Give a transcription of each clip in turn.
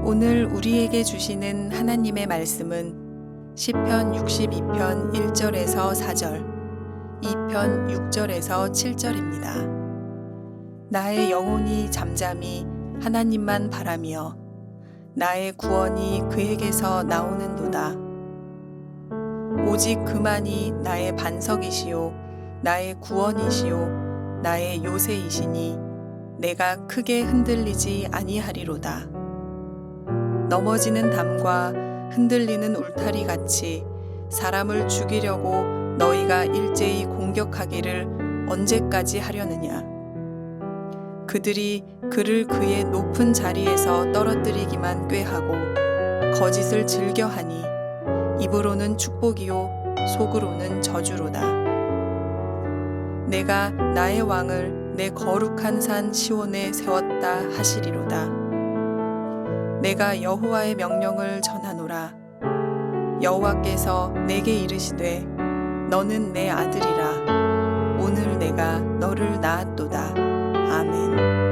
오늘 우리에게 주시는 하나님의 말씀은 시편 62편 1절에서 4절, 2편 6절에서 7절입니다. 나의 영혼이 잠잠히 하나님만 바라며 나의 구원이 그에게서 나오는도다. 오직 그만이 나의 반석이시요 나의 구원이시요 나의 요새이시니 내가 크게 흔들리지 아니하리로다. 넘어지는 담과 흔들리는 울타리 같이 사람을 죽이려고 너희가 일제히 공격하기를 언제까지 하려느냐. 그들이 그를 그의 높은 자리에서 떨어뜨리기만 꾀하고 거짓을 즐겨하니 입으로는 축복이요 속으로는 저주로다. 내가 나의 왕을 내 거룩한 산 시온에 세웠다 하시리로다. 내가 여호와의 명령을 전하노라. 여호와께서 내게 이르시되 너는 내 아들이라. 오늘 내가 너를 낳았도다. 아멘.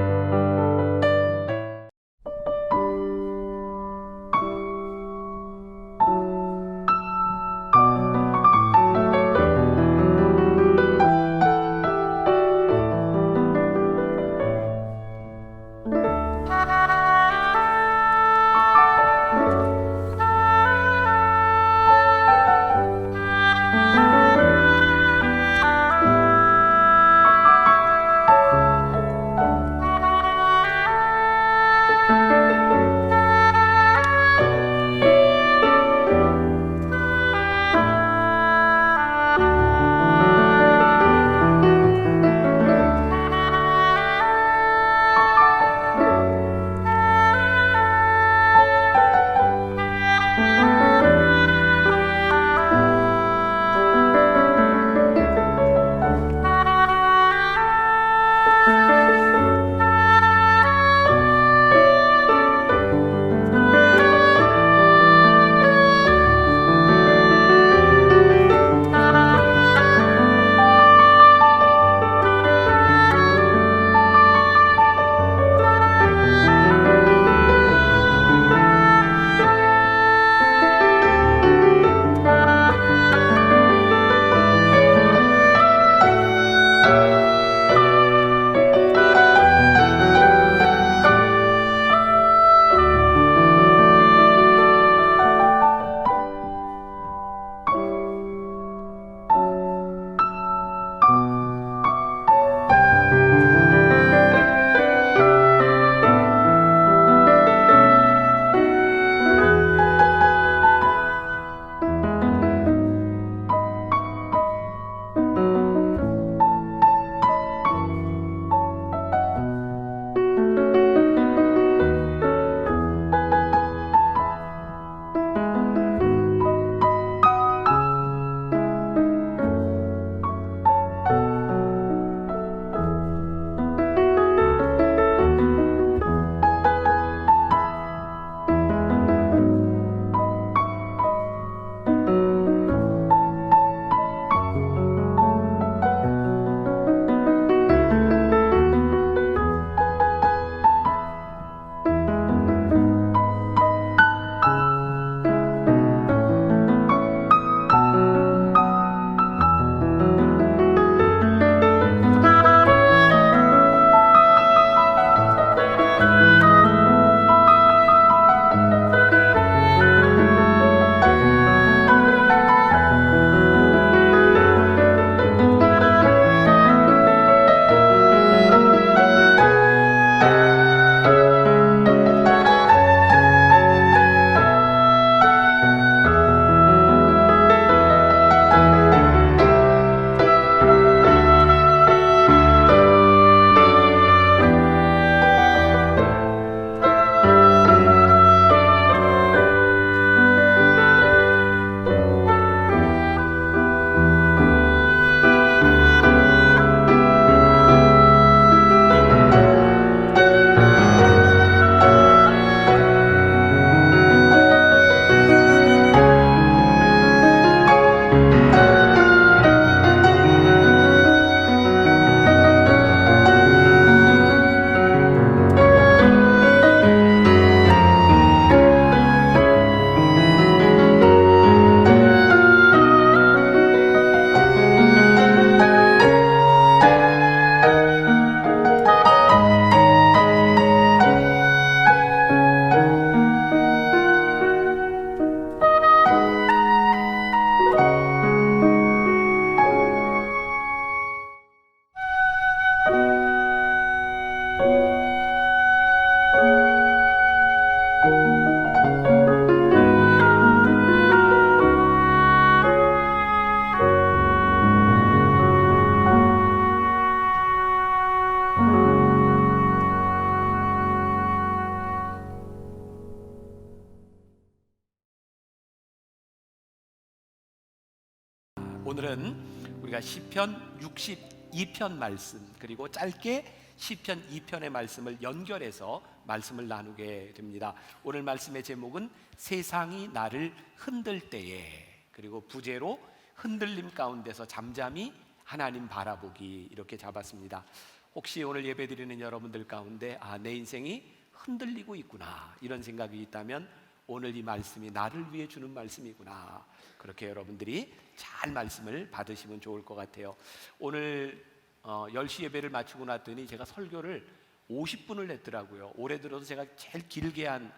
오늘은 우리가 시편 62편 말씀 그리고 짧게 시편 2편의 말씀을 연결해서 말씀을 나누게 됩니다. 오늘 말씀의 제목은 세상이 나를 흔들 때에, 그리고 부제로 흔들림 가운데서 잠잠히 하나님 바라보기, 이렇게 잡았습니다. 혹시 오늘 예배드리는 여러분들 가운데 내 인생이 흔들리고 있구나, 이런 생각이 있다면 오늘 이 말씀이 나를 위해 주는 말씀이구나, 그렇게 여러분들이 잘 말씀을 받으시면 좋을 것 같아요. 오늘 10시 예배를 마치고 났더니 제가 설교를 50분을 냈더라고요. 올해 들어서 제가 제일 길게 한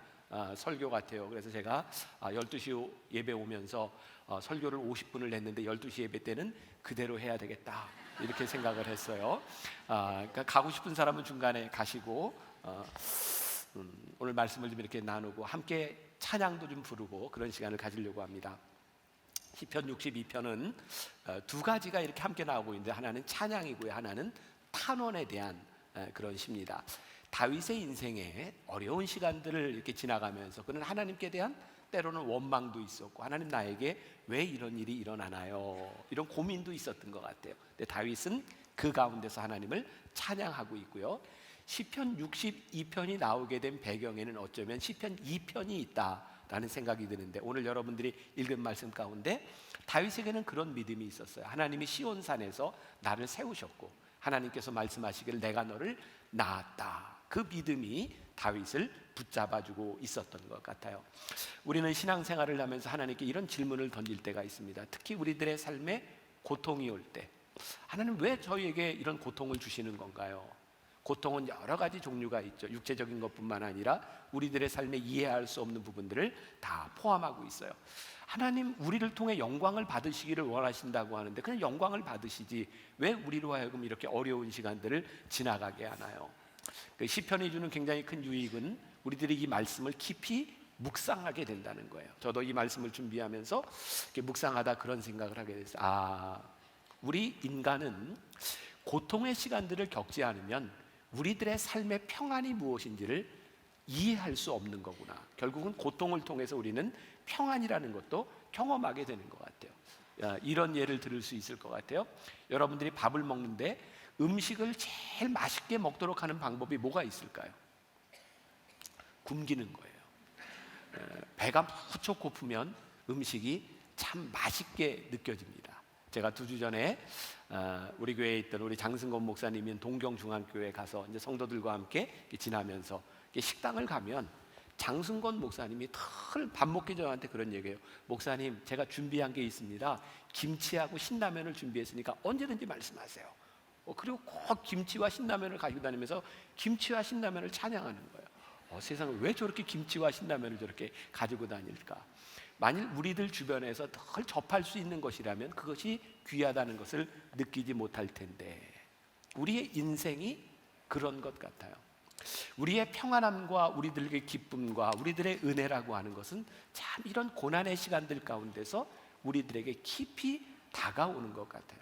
설교 같아요. 그래서 제가 12시 예배 오면서 설교를 50분을 냈는데 12시 예배 때는 그대로 해야 되겠다, 이렇게 생각을 했어요. 그러니까 가고 싶은 사람은 중간에 가시고 오늘 말씀을 좀 이렇게 나누고 함께 찬양도 좀 부르고 그런 시간을 가지려고 합니다. 시편 62편은 두 가지가 이렇게 함께 나오고 있는데, 하나는 찬양이고요, 하나는 탄원에 대한 그런 시입니다. 다윗의 인생에 어려운 시간들을 이렇게 지나가면서 그는 하나님께 대한 때로는 원망도 있었고, 하나님 나에게 왜 이런 일이 일어나나요, 이런 고민도 있었던 것 같아요. 근데 다윗은 그 가운데서 하나님을 찬양하고 있고요. 시편 62편이 나오게 된 배경에는 어쩌면 시편 2편이 있다라는 생각이 드는데, 오늘 여러분들이 읽은 말씀 가운데 다윗에게는 그런 믿음이 있었어요. 하나님이 시온산에서 나를 세우셨고 하나님께서 말씀하시기를 내가 너를 낳았다. 그 믿음이 다윗을 붙잡아주고 있었던 것 같아요. 우리는 신앙생활을 하면서 하나님께 이런 질문을 던질 때가 있습니다. 특히 우리들의 삶에 고통이 올 때, 하나님 왜 저희에게 이런 고통을 주시는 건가요? 고통은 여러 가지 종류가 있죠. 육체적인 것뿐만 아니라 우리들의 삶에 이해할 수 없는 부분들을 다 포함하고 있어요. 하나님 우리를 통해 영광을 받으시기를 원하신다고 하는데 그냥 영광을 받으시지 왜 우리로 하여금 이렇게 어려운 시간들을 지나가게 하나요? 시편이 주는 굉장히 큰 유익은 우리들이 이 말씀을 깊이 묵상하게 된다는 거예요. 저도 이 말씀을 준비하면서 이렇게 묵상하다 그런 생각을 하게 됐어요. 우리 인간은 고통의 시간들을 겪지 않으면 우리들의 삶의 평안이 무엇인지를 이해할 수 없는 거구나. 결국은 고통을 통해서 우리는 평안이라는 것도 경험하게 되는 것 같아요. 이런 예를 들을 수 있을 것 같아요. 여러분들이 밥을 먹는데 음식을 제일 맛있게 먹도록 하는 방법이 뭐가 있을까요? 굶기는 거예요. 배가 무척 고프면 음식이 참 맛있게 느껴집니다. 제가 2주 전에 우리 교회에 있던 우리 장승건 목사님인 동경중앙교회에 가서 이제 성도들과 함께 지나면서 식당을 가면 장승건 목사님이 늘 밥 먹기 전에 저한테 그런 얘기해요. 목사님, 제가 준비한 게 있습니다. 김치하고 신라면을 준비했으니까 언제든지 말씀하세요. 그리고 꼭 김치와 신라면을 가지고 다니면서 김치와 신라면을 찬양하는 거예요. 세상에 왜 저렇게 김치와 신라면을 저렇게 가지고 다닐까? 만일 우리들 주변에서 늘 접할 수 있는 것이라면 그것이 귀하다는 것을 느끼지 못할 텐데, 우리의 인생이 그런 것 같아요. 우리의 평안함과 우리들의 기쁨과 우리들의 은혜라고 하는 것은 참 이런 고난의 시간들 가운데서 우리들에게 깊이 다가오는 것 같아요.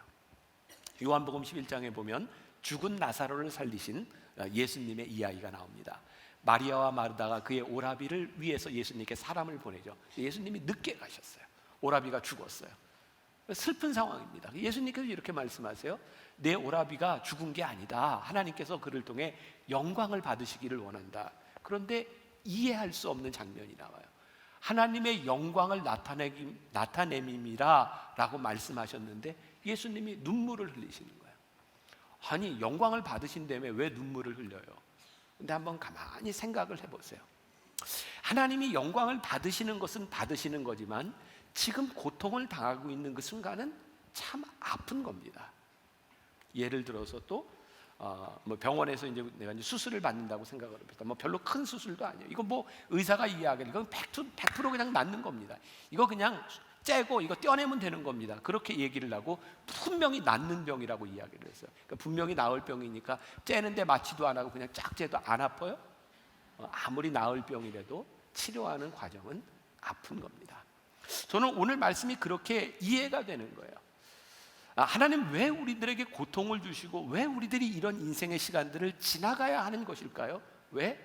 요한복음 11장에 보면 죽은 나사로를 살리신 예수님의 이야기가 나옵니다. 마리아와 마르다가 그의 오라비를 위해서 예수님께 사람을 보내죠. 예수님이 늦게 가셨어요. 오라비가 죽었어요. 슬픈 상황입니다. 예수님께서 이렇게 말씀하세요. 내 오라비가 죽은 게 아니다. 하나님께서 그를 통해 영광을 받으시기를 원한다. 그런데 이해할 수 없는 장면이 나와요. 하나님의 영광을 나타냄이라 라고 말씀하셨는데 예수님이 눈물을 흘리시는 거예요. 아니, 영광을 받으신다며 왜 눈물을 흘려요? 근데 한번 가만히 생각을 해보세요. 하나님이 영광을 받으시는 것은 받으시는 거지만 지금 고통을 당하고 있는 그 순간은 참 아픈 겁니다. 예를 들어서 또 병원에서 이제 내가 수술을 받는다고 생각을 합니다. 별로 큰 수술도 아니에요. 이거 의사가 이야기를 이건 100% 그냥 낫는 겁니다. 이거 그냥 째고 이거 떼어내면 되는 겁니다. 그렇게 얘기를 하고 분명히 낫는 병이라고 이야기를 했어요. 그러니까 분명히 나을 병이니까 째는데 마취도 안 하고 그냥 쫙 째도 안 아파요? 아무리 나을 병이라도 치료하는 과정은 아픈 겁니다. 저는 오늘 말씀이 그렇게 이해가 되는 거예요. 하나님 왜 우리들에게 고통을 주시고 왜 우리들이 이런 인생의 시간들을 지나가야 하는 것일까요? 왜?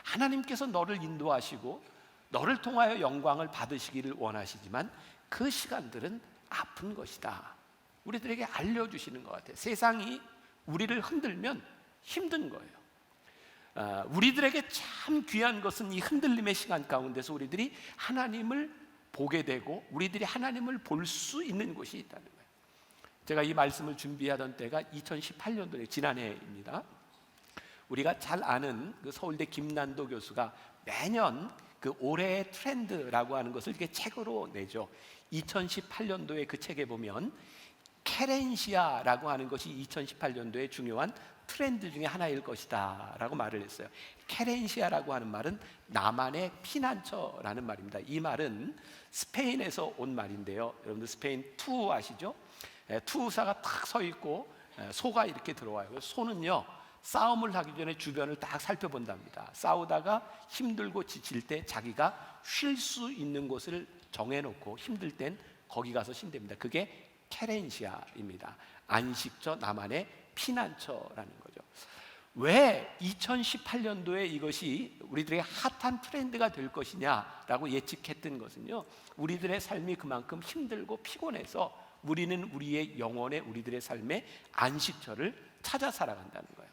하나님께서 너를 인도하시고 너를 통하여 영광을 받으시기를 원하시지만 그 시간들은 아픈 것이다. 우리들에게 알려주시는 것 같아요. 세상이 우리를 흔들면 힘든 거예요. 우리들에게 참 귀한 것은 이 흔들림의 시간 가운데서 우리들이 하나님을 보게 되고 우리들이 하나님을 볼 수 있는 곳이 있다는 거예요. 제가 이 말씀을 준비하던 때가 2018년도에 지난해입니다. 우리가 잘 아는 그 서울대 김난도 교수가 매년 그 올해의 트렌드라고 하는 것을 이렇게 책으로 내죠. 2018년도에 그 책에 보면 케렌시아라고 하는 것이 2018년도에 중요한 트렌드 중에 하나일 것이다 라고 말을 했어요. 케렌시아라고 하는 말은 나만의 피난처라는 말입니다. 이 말은 스페인에서 온 말인데요. 여러분들 스페인 투 아시죠? 투사가 탁 서 있고 소가 이렇게 들어와요. 소는요 싸움을 하기 전에 주변을 딱 살펴본답니다. 싸우다가 힘들고 지칠 때 자기가 쉴 수 있는 곳을 정해놓고 힘들 땐 거기 가서 쉰답니다. 그게 케렌시아입니다. 안식처, 나만의 피난처라는 거죠. 왜 2018년도에 이것이 우리들의 핫한 트렌드가 될 것이냐라고 예측했던 것은요, 우리들의 삶이 그만큼 힘들고 피곤해서 우리는 우리의 영혼의 우리들의 삶의 안식처를 찾아 살아간다는 거예요.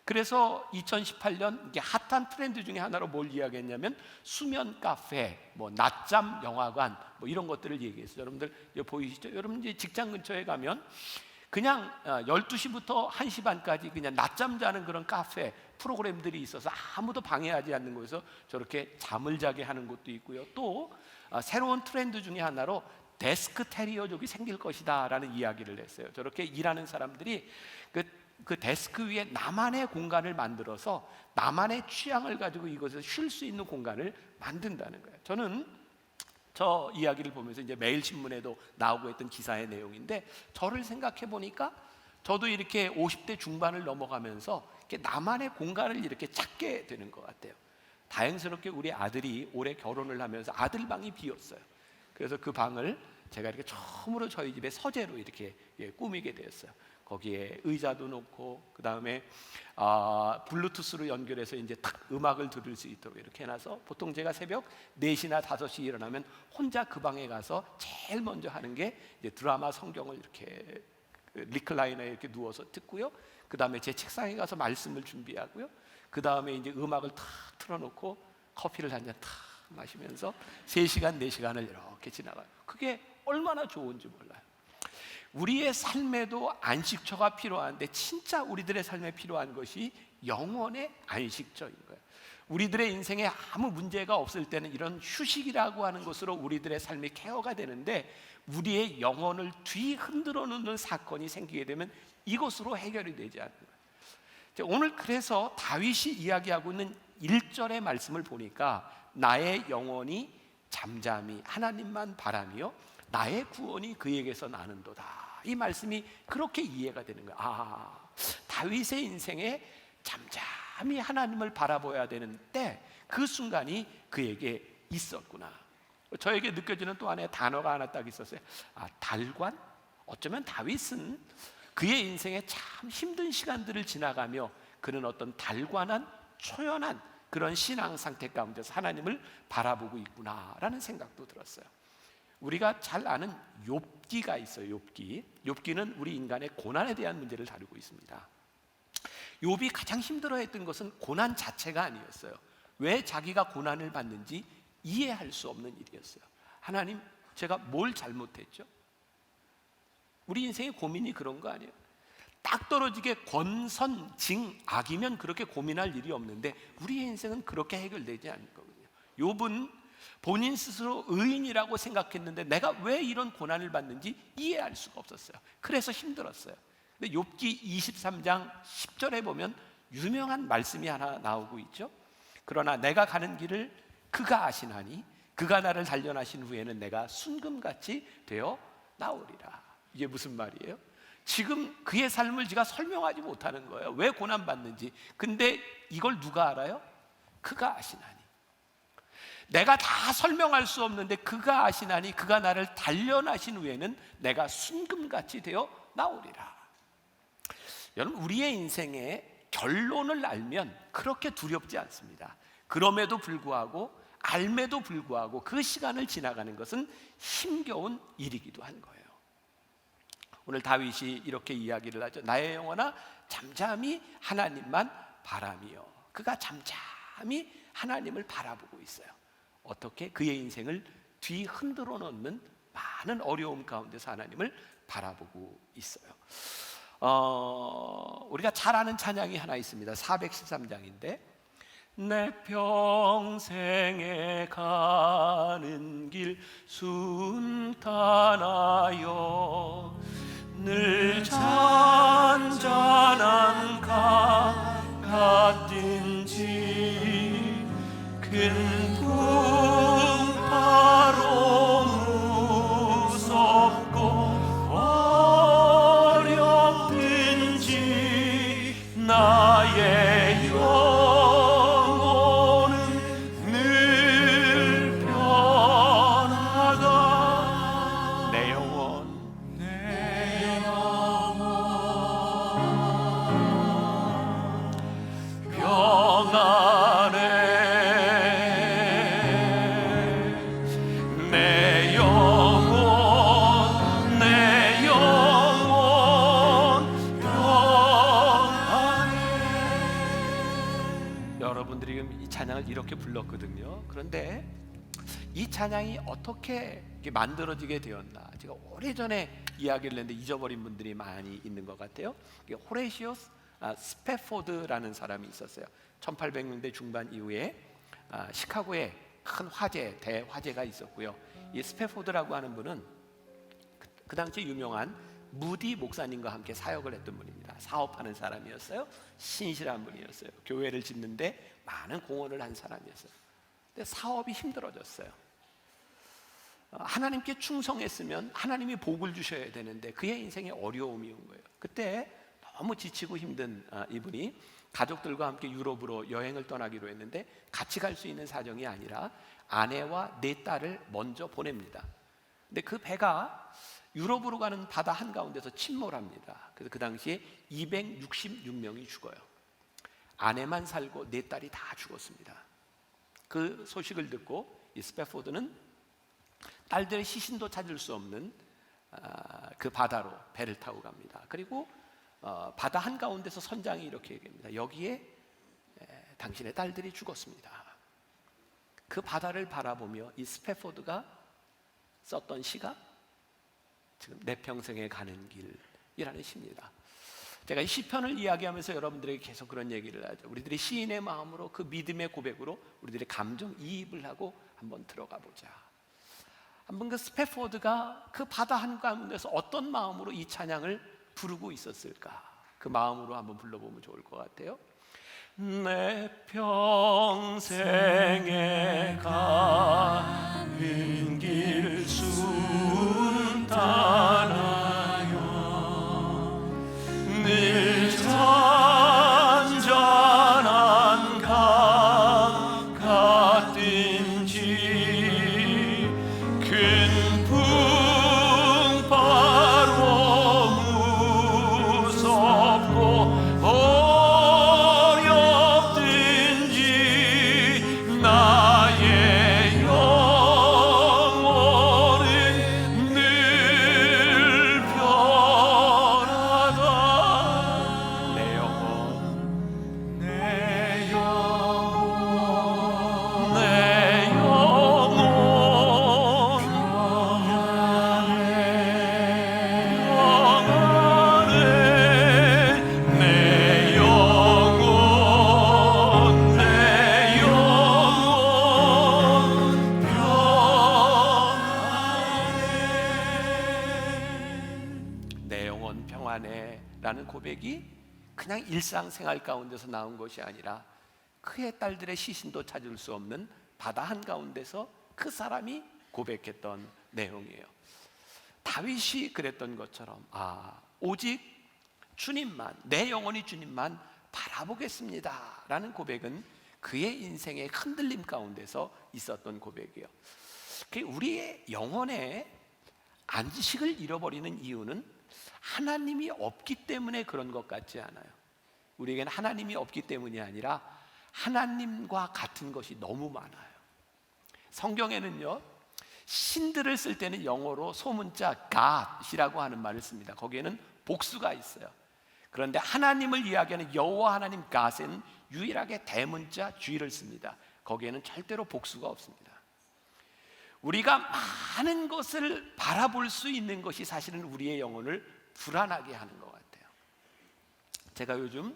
그래서 2018년 이게 핫한 트렌드 중에 하나로 뭘 이야기했냐면 수면 카페, 뭐 낮잠 영화관, 뭐 이런 것들을 얘기했어요. 여러분들 보이시죠? 여러분 이제 직장 근처에 가면 그냥 12시부터 1시 반까지 그냥 낮잠 자는 그런 카페 프로그램들이 있어서 아무도 방해하지 않는 곳에서 저렇게 잠을 자게 하는 곳도 있고요. 또 새로운 트렌드 중에 하나로 데스크 테리어족이 생길 것이다 라는 이야기를 했어요. 저렇게 일하는 사람들이 그 데스크 위에 나만의 공간을 만들어서 나만의 취향을 가지고 이곳에서 쉴 수 있는 공간을 만든다는 거예요. 저는 저 이야기를 보면서 이제 매일신문에도 나오고 했던 기사의 내용인데, 저를 생각해 보니까 저도 이렇게 50대 중반을 넘어가면서 이렇게 나만의 공간을 이렇게 찾게 되는 것 같아요. 다행스럽게 우리 아들이 올해 결혼을 하면서 아들 방이 비었어요. 그래서 그 방을 제가 이렇게 처음으로 저희 집의 서재로 이렇게 꾸미게 되었어요. 거기에 의자도 놓고 그 다음에 블루투스로 연결해서 이제 탁 음악을 들을 수 있도록 이렇게 해놔서 보통 제가 새벽 4시나 5시 일어나면 혼자 그 방에 가서 제일 먼저 하는 게 이제 드라마 성경을 이렇게 리클라이너에 이렇게 누워서 듣고요. 그 다음에 제 책상에 가서 말씀을 준비하고요. 그 다음에 이제 음악을 탁 틀어놓고 커피를 한 잔 탁 마시면서 3시간, 4시간을 이렇게 지나가요. 그게 얼마나 좋은지 몰라요. 우리의 삶에도 안식처가 필요한데 진짜 우리들의 삶에 필요한 것이 영혼의 안식처인 거예요. 우리들의 인생에 아무 문제가 없을 때는 이런 휴식이라고 하는 것으로 우리들의 삶이 케어가 되는데, 우리의 영혼을 뒤흔들어 놓는 사건이 생기게 되면 이것으로 해결이 되지 않는 거예요. 오늘 그래서 다윗이 이야기하고 있는 1절의 말씀을 보니까 나의 영혼이 잠잠히 하나님만 바라며 나의 구원이 그에게서 나는도다. 이 말씀이 그렇게 이해가 되는 거예요. 다윗의 인생에 잠잠히 하나님을 바라보아야 되는 때 그 순간이 그에게 있었구나. 저에게 느껴지는 또 하나의 단어가 하나 딱 있었어요. 달관? 어쩌면 다윗은 그의 인생에 참 힘든 시간들을 지나가며 그는 어떤 달관한 초연한 그런 신앙 상태 가운데서 하나님을 바라보고 있구나라는 생각도 들었어요. 우리가 잘 아는 욥기가 있어요. 욥기는 우리 인간의 고난에 대한 문제를 다루고 있습니다. 욥이 가장 힘들어했던 것은 고난 자체가 아니었어요. 왜 자기가 고난을 받는지 이해할 수 없는 일이었어요. 하나님, 제가 뭘 잘못했죠? 우리 인생의 고민이 그런 거 아니에요? 딱 떨어지게 권선징악이면 그렇게 고민할 일이 없는데 우리의 인생은 그렇게 해결되지 않는 거거든요. 욥은 본인 스스로 의인이라고 생각했는데 내가 왜 이런 고난을 받는지 이해할 수가 없었어요. 그래서 힘들었어요. 근데 욥기 23장 10절에 보면 유명한 말씀이 하나 나오고 있죠. 그러나 내가 가는 길을 그가 아시나니 그가 나를 단련하신 후에는 내가 순금같이 되어 나오리라. 이게 무슨 말이에요? 지금 그의 삶을 제가 설명하지 못하는 거예요. 왜 고난받는지. 근데 이걸 누가 알아요? 그가 아시나니. 내가 다 설명할 수 없는데 그가 아시나니 그가 나를 단련하신 후에는 내가 순금같이 되어 나오리라. 여러분, 우리의 인생의 결론을 알면 그렇게 두렵지 않습니다. 그럼에도 불구하고 알매도 불구하고 그 시간을 지나가는 것은 힘겨운 일이기도 한 거예요. 오늘 다윗이 이렇게 이야기를 하죠. 나의 영혼아 잠잠히 하나님만 바라며. 그가 잠잠히 하나님을 바라보고 있어요. 어떻게? 그의 인생을 뒤흔들어 놓는 많은 어려움 가운데서 하나님을 바라보고 있어요. 우리가 잘 아는 찬양이 하나 있습니다. 413장인데 내 평생에 가는 길 순탄하여 늘 잔잔한 강 같든지 큰 풍파로 무섭고 어렵든지 나의 영혼은 늘 변하다. 내 영혼 평안해. 내 영혼 평안해. 여러분들이 지금 이 찬양을 이렇게 불렀거든요. 그런데 이 찬양이 어떻게 이렇게 만들어지게 되었나, 제가 오래전에 이야기를 했는데 잊어버린 분들이 많이 있는 것 같아요. 이게 호레시오스 스패포드라는 사람이 있었어요. 1800년대 중반 이후에 시카고에 큰 화재, 대화재가 있었고요. 이 스패포드라고 하는 분은 그 당시 유명한 무디 목사님과 함께 사역을 했던 분입니다. 사업하는 사람이었어요. 신실한 분이었어요. 교회를 짓는데 많은 공헌을 한 사람이었어요. 근데 사업이 힘들어졌어요. 하나님께 충성했으면 하나님이 복을 주셔야 되는데 그의 인생에 어려움이 온 거예요. 그때 너무 지치고 힘든 이분이 가족들과 함께 유럽으로 여행을 떠나기로 했는데 같이 갈 수 있는 사정이 아니라 아내와 네 딸을 먼저 보냅니다. 근데 그 배가 유럽으로 가는 바다 한가운데서 침몰합니다. 그래서 그 당시에 266명이 죽어요. 아내만 살고 네 딸이 다 죽었습니다. 그 소식을 듣고 이 스패포드는 딸들의 시신도 찾을 수 없는 그 바다로 배를 타고 갑니다. 그리고 바다 한가운데서 선장이 이렇게 얘기합니다. 여기에 당신의 딸들이 죽었습니다. 그 바다를 바라보며 이 스패포드가 썼던 시가 지금 내 평생에 가는 길이라는 시입니다. 제가 이 시편을 이야기하면서 여러분들에게 계속 그런 얘기를 하죠. 우리들이 시인의 마음으로 그 믿음의 고백으로 우리들의 감정 이입을 하고 한번 들어가 보자. 한번 그 스패포드가 그 바다 한가운데서 어떤 마음으로 이 찬양을 부르고 있었을까? 그 마음으로 한번 불러보면 좋을 것 같아요. 내 평생에 가는 길 순탄하여 늘 잔잔한 강 같든지 큰 풍파로 무섭고 어렵든지 나의 영혼은 늘 변하다. 내 영혼, 내 영혼, 내 영혼 평안해. 내 영혼, 내 영혼 평안해. 내 영혼 평안해 라는 고백이 그냥 일상생활 가운데서 나온 것이 아니라 그의 딸들의 시신도 찾을 수 없는 바다 한가운데서 그 사람이 고백했던 내용이에요. 다윗이 그랬던 것처럼 오직 주님만, 내 영혼이 주님만 바라보겠습니다 라는 고백은 그의 인생의 흔들림 가운데서 있었던 고백이에요. 우리의 영혼의 안식을 잃어버리는 이유는 하나님이 없기 때문에 그런 것 같지 않아요. 우리에게는 하나님이 없기 때문이 아니라 하나님과 같은 것이 너무 많아요. 성경에는요, 신들을 쓸 때는 영어로 소문자 God이라고 하는 말을 씁니다. 거기에는 복수가 있어요. 그런데 하나님을 이야기하는 여호와 하나님 God은 유일하게 대문자 G를 씁니다. 거기에는 절대로 복수가 없습니다. 우리가 많은 것을 바라볼 수 있는 것이 사실은 우리의 영혼을 불안하게 하는 것 같아요. 제가 요즘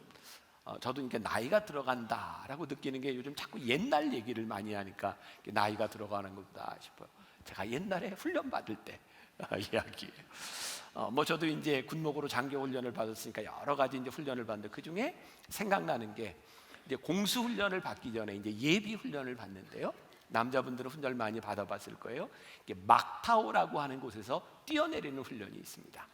저도 이렇게 나이가 들어간다라고 느끼는 게 요즘 자꾸 옛날 얘기를 많이 하니까 나이가 들어가는 거다 싶어요. 제가 옛날에 훈련 받을 때 이야기예요. 저도 이제 군목으로 장교 훈련을 받았으니까 여러 가지 이제 훈련을 받는데 그 중에 생각나는 게 이제 공수 훈련을 받기 전에 이제 예비 훈련을 받는데요. 남자분들은 훈련을 많이 받아봤을 거예요. 이게 막타오라고 하는 곳에서 뛰어내리는 훈련이 있습니다.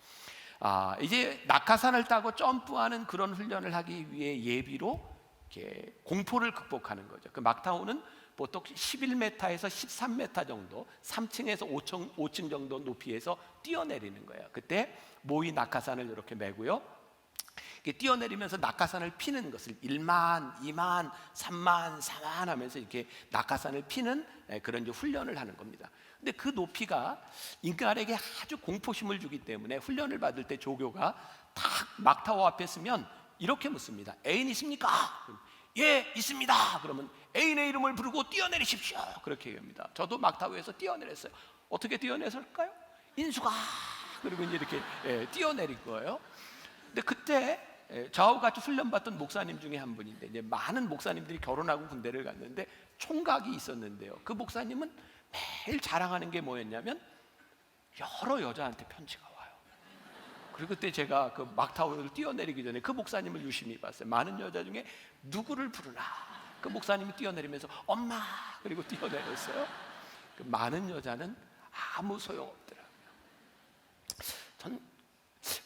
이제 낙하산을 타고 점프하는 그런 훈련을 하기 위해 예비로 이렇게 공포를 극복하는 거죠. 그 막타오는 보통 11m에서 13m 정도, 3층에서 5층 정도 높이에서 뛰어내리는 거예요. 그때 모이 낙하산을 이렇게 메고요. 뛰어내리면서 낙하산을 피는 것을 1만, 2만, 3만, 4만 하면서 이렇게 낙하산을 피는 그런 이제 훈련을 하는 겁니다. 근데 그 높이가 인간에게 아주 공포심을 주기 때문에 훈련을 받을 때 조교가 딱 막타워 앞에 서면 이렇게 묻습니다. 애인 있습니까? 예, 있습니다. 그러면 애인의 이름을 부르고 뛰어내리십시오. 그렇게 얘기합니다. 저도 막타워에서 뛰어내렸어요. 어떻게 뛰어내렸을까요? 인수가 그리고 이제 이렇게 뛰어내릴 거예요. 근데 그때 저하고 같이 훈련받던 목사님 중에 한 분인데 이제 많은 목사님들이 결혼하고 군대를 갔는데 총각이 있었는데요. 그 목사님은 매일 자랑하는 게 뭐였냐면 여러 여자한테 편지가 와요. 그리고 그때 제가 그 막타워를 뛰어내리기 전에 그 목사님을 유심히 봤어요. 많은 여자 중에 누구를 부르나. 그 목사님이 뛰어내리면서 엄마 그리고 뛰어내렸어요. 그 많은 여자는 아무 소용없더라고요. 전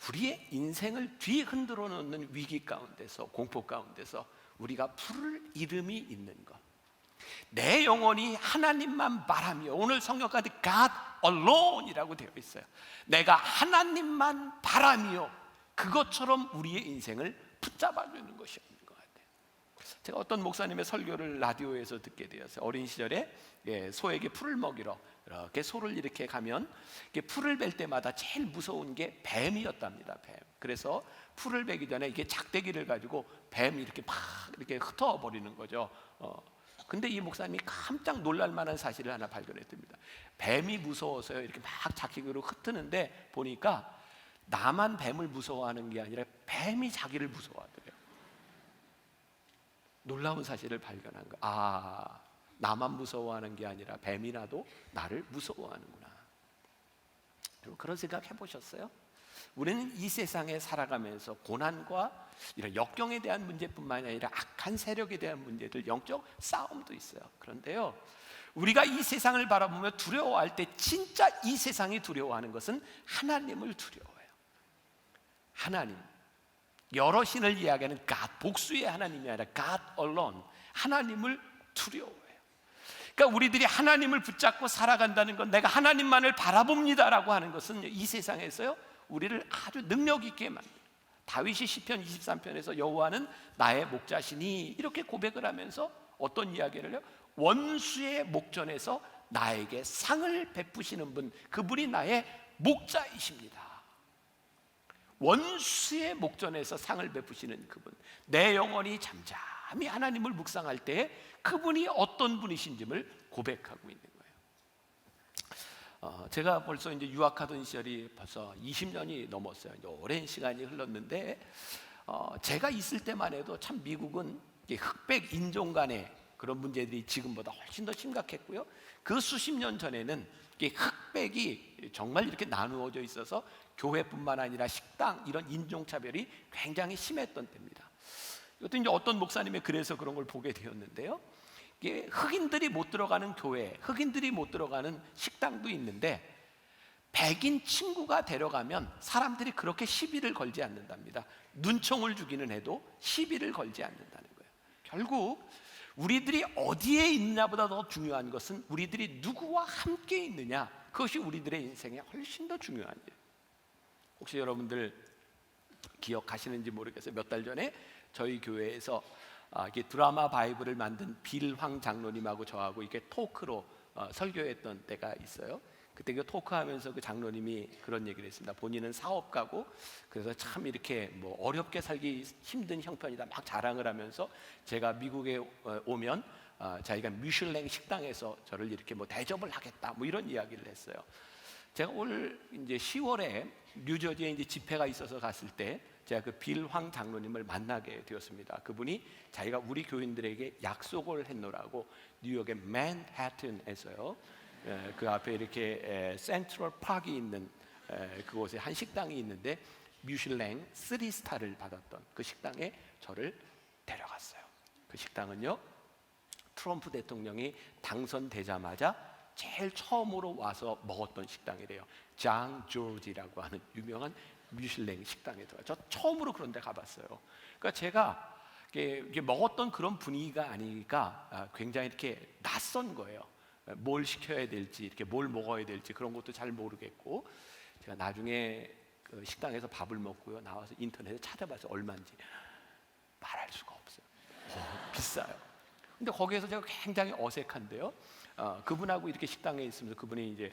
우리의 인생을 뒤흔들어 놓는 위기 가운데서, 공포 가운데서 우리가 부를 이름이 있는 것, 내 영혼이 하나님만 바라며, 오늘 성경까지 God alone이라고 되어 있어요. 내가 하나님만 바라며 그것처럼 우리의 인생을 붙잡아주는 것이 없는 것 같아요. 제가 어떤 목사님의 설교를 라디오에서 듣게 되었어요. 어린 시절에 소에게 풀을 먹이러 이렇게 소를 이렇게 가면 풀을 벨 때마다 제일 무서운 게 뱀이었답니다. 뱀. 그래서 풀을 베기 전에 이게 작대기를 가지고 뱀이 이렇게 막 이렇게 흩어 버리는 거죠. 근데 이 목사님이 깜짝 놀랄 만한 사실을 하나 발견했답니다. 뱀이 무서워서요 이렇게 막 작대기로 흩트는데 보니까 나만 뱀을 무서워하는 게 아니라 뱀이 자기를 무서워하더래요. 놀라운 사실을 발견한 거. 나만 무서워하는 게 아니라 뱀이라도 나를 무서워하는구나. 여러분 그런 생각 해보셨어요? 우리는 이 세상에 살아가면서 고난과 이런 역경에 대한 문제뿐만 아니라 악한 세력에 대한 문제들, 영적 싸움도 있어요. 그런데요, 우리가 이 세상을 바라보며 두려워할 때 진짜 이 세상이 두려워하는 것은 하나님을 두려워해요. 하나님, 여러 신을 이야기하는 God, 복수의 하나님이 아니라 God alone, 하나님을 두려워해요. 그러니까 우리들이 하나님을 붙잡고 살아간다는 건, 내가 하나님만을 바라봅니다라고 하는 것은 이 세상에서요 우리를 아주 능력 있게 만들어요. 다윗이 시편 23편에서 여호와는 나의 목자시니 이렇게 고백을 하면서 어떤 이야기를 해요? 원수의 목전에서 나에게 상을 베푸시는 분, 그분이 나의 목자이십니다. 원수의 목전에서 상을 베푸시는 그분, 내 영혼이 잠잠히 하나님을 묵상할 때 그분이 어떤 분이신지를 고백하고 있는 거예요. 제가 벌써 이제 유학하던 시절이 벌써 20년이 넘었어요. 이제 오랜 시간이 흘렀는데 제가 있을 때만 해도 참 미국은 흑백 인종 간의 그런 문제들이 지금보다 훨씬 더 심각했고요. 그 수십 년 전에는 흑백이 정말 이렇게 나누어져 있어서 교회뿐만 아니라 식당 이런 인종차별이 굉장히 심했던 때입니다. 이것도 이제 어떤 목사님의 글에서 그런 걸 보게 되었는데요. 흑인들이 못 들어가는 교회, 흑인들이 못 들어가는 식당도 있는데 백인 친구가 데려가면 사람들이 그렇게 시비를 걸지 않는답니다. 눈총을 주기는 해도 시비를 걸지 않는다는 거예요. 결국 우리들이 어디에 있느냐보다 더 중요한 것은 우리들이 누구와 함께 있느냐, 그것이 우리들의 인생에 훨씬 더 중요한 일이에요. 혹시 여러분들 기억하시는지 모르겠어요. 몇 달 전에 저희 교회에서 이게 드라마 바이블을 만든 빌황 장로님하고 저하고 이렇게 토크로 설교했던 때가 있어요. 그때 그 토크하면서 그 장로님이 그런 얘기를 했습니다. 본인은 사업가고 그래서 참 이렇게 뭐 어렵게 살기 힘든 형편이다 막 자랑을 하면서 제가 미국에 오면 자기가 미슐랭 식당에서 저를 이렇게 뭐 대접을 하겠다 뭐 이런 이야기를 했어요. 제가 올 이제 10월에 뉴저지에 이제 집회가 있어서 갔을 때 제가 그 빌황 장로님을 만나게 되었습니다. 그분이 자기가 우리 교인들에게 약속을 했노라고 뉴욕의 맨해튼에서요. 그 앞에 이렇게 센트럴 파크이 있는 그곳에 한 식당이 있는데 미슐랭 3스타를 받았던 그 식당에 저를 데려갔어요. 그 식당은요, 트럼프 대통령이 당선되자마자 제일 처음으로 와서 먹었던 식당이래요. 장 조지라고 하는 유명한 미슐랭 식당에 들어가. 저 처음으로 그런 데 가봤어요. 그러니까 제가 이게 먹었던 그런 분위기가 아니니까 굉장히 이렇게 낯선 거예요. 뭘 시켜야 될지, 이렇게 뭘 먹어야 될지 그런 것도 잘 모르겠고, 제가 나중에 그 식당에서 밥을 먹고요 나와서 인터넷에 찾아봐서 얼마인지 말할 수가 없어요. 비싸요. 근데 거기에서 제가 굉장히 어색한데요. 그분하고 이렇게 식당에 있으면서 그분이 이제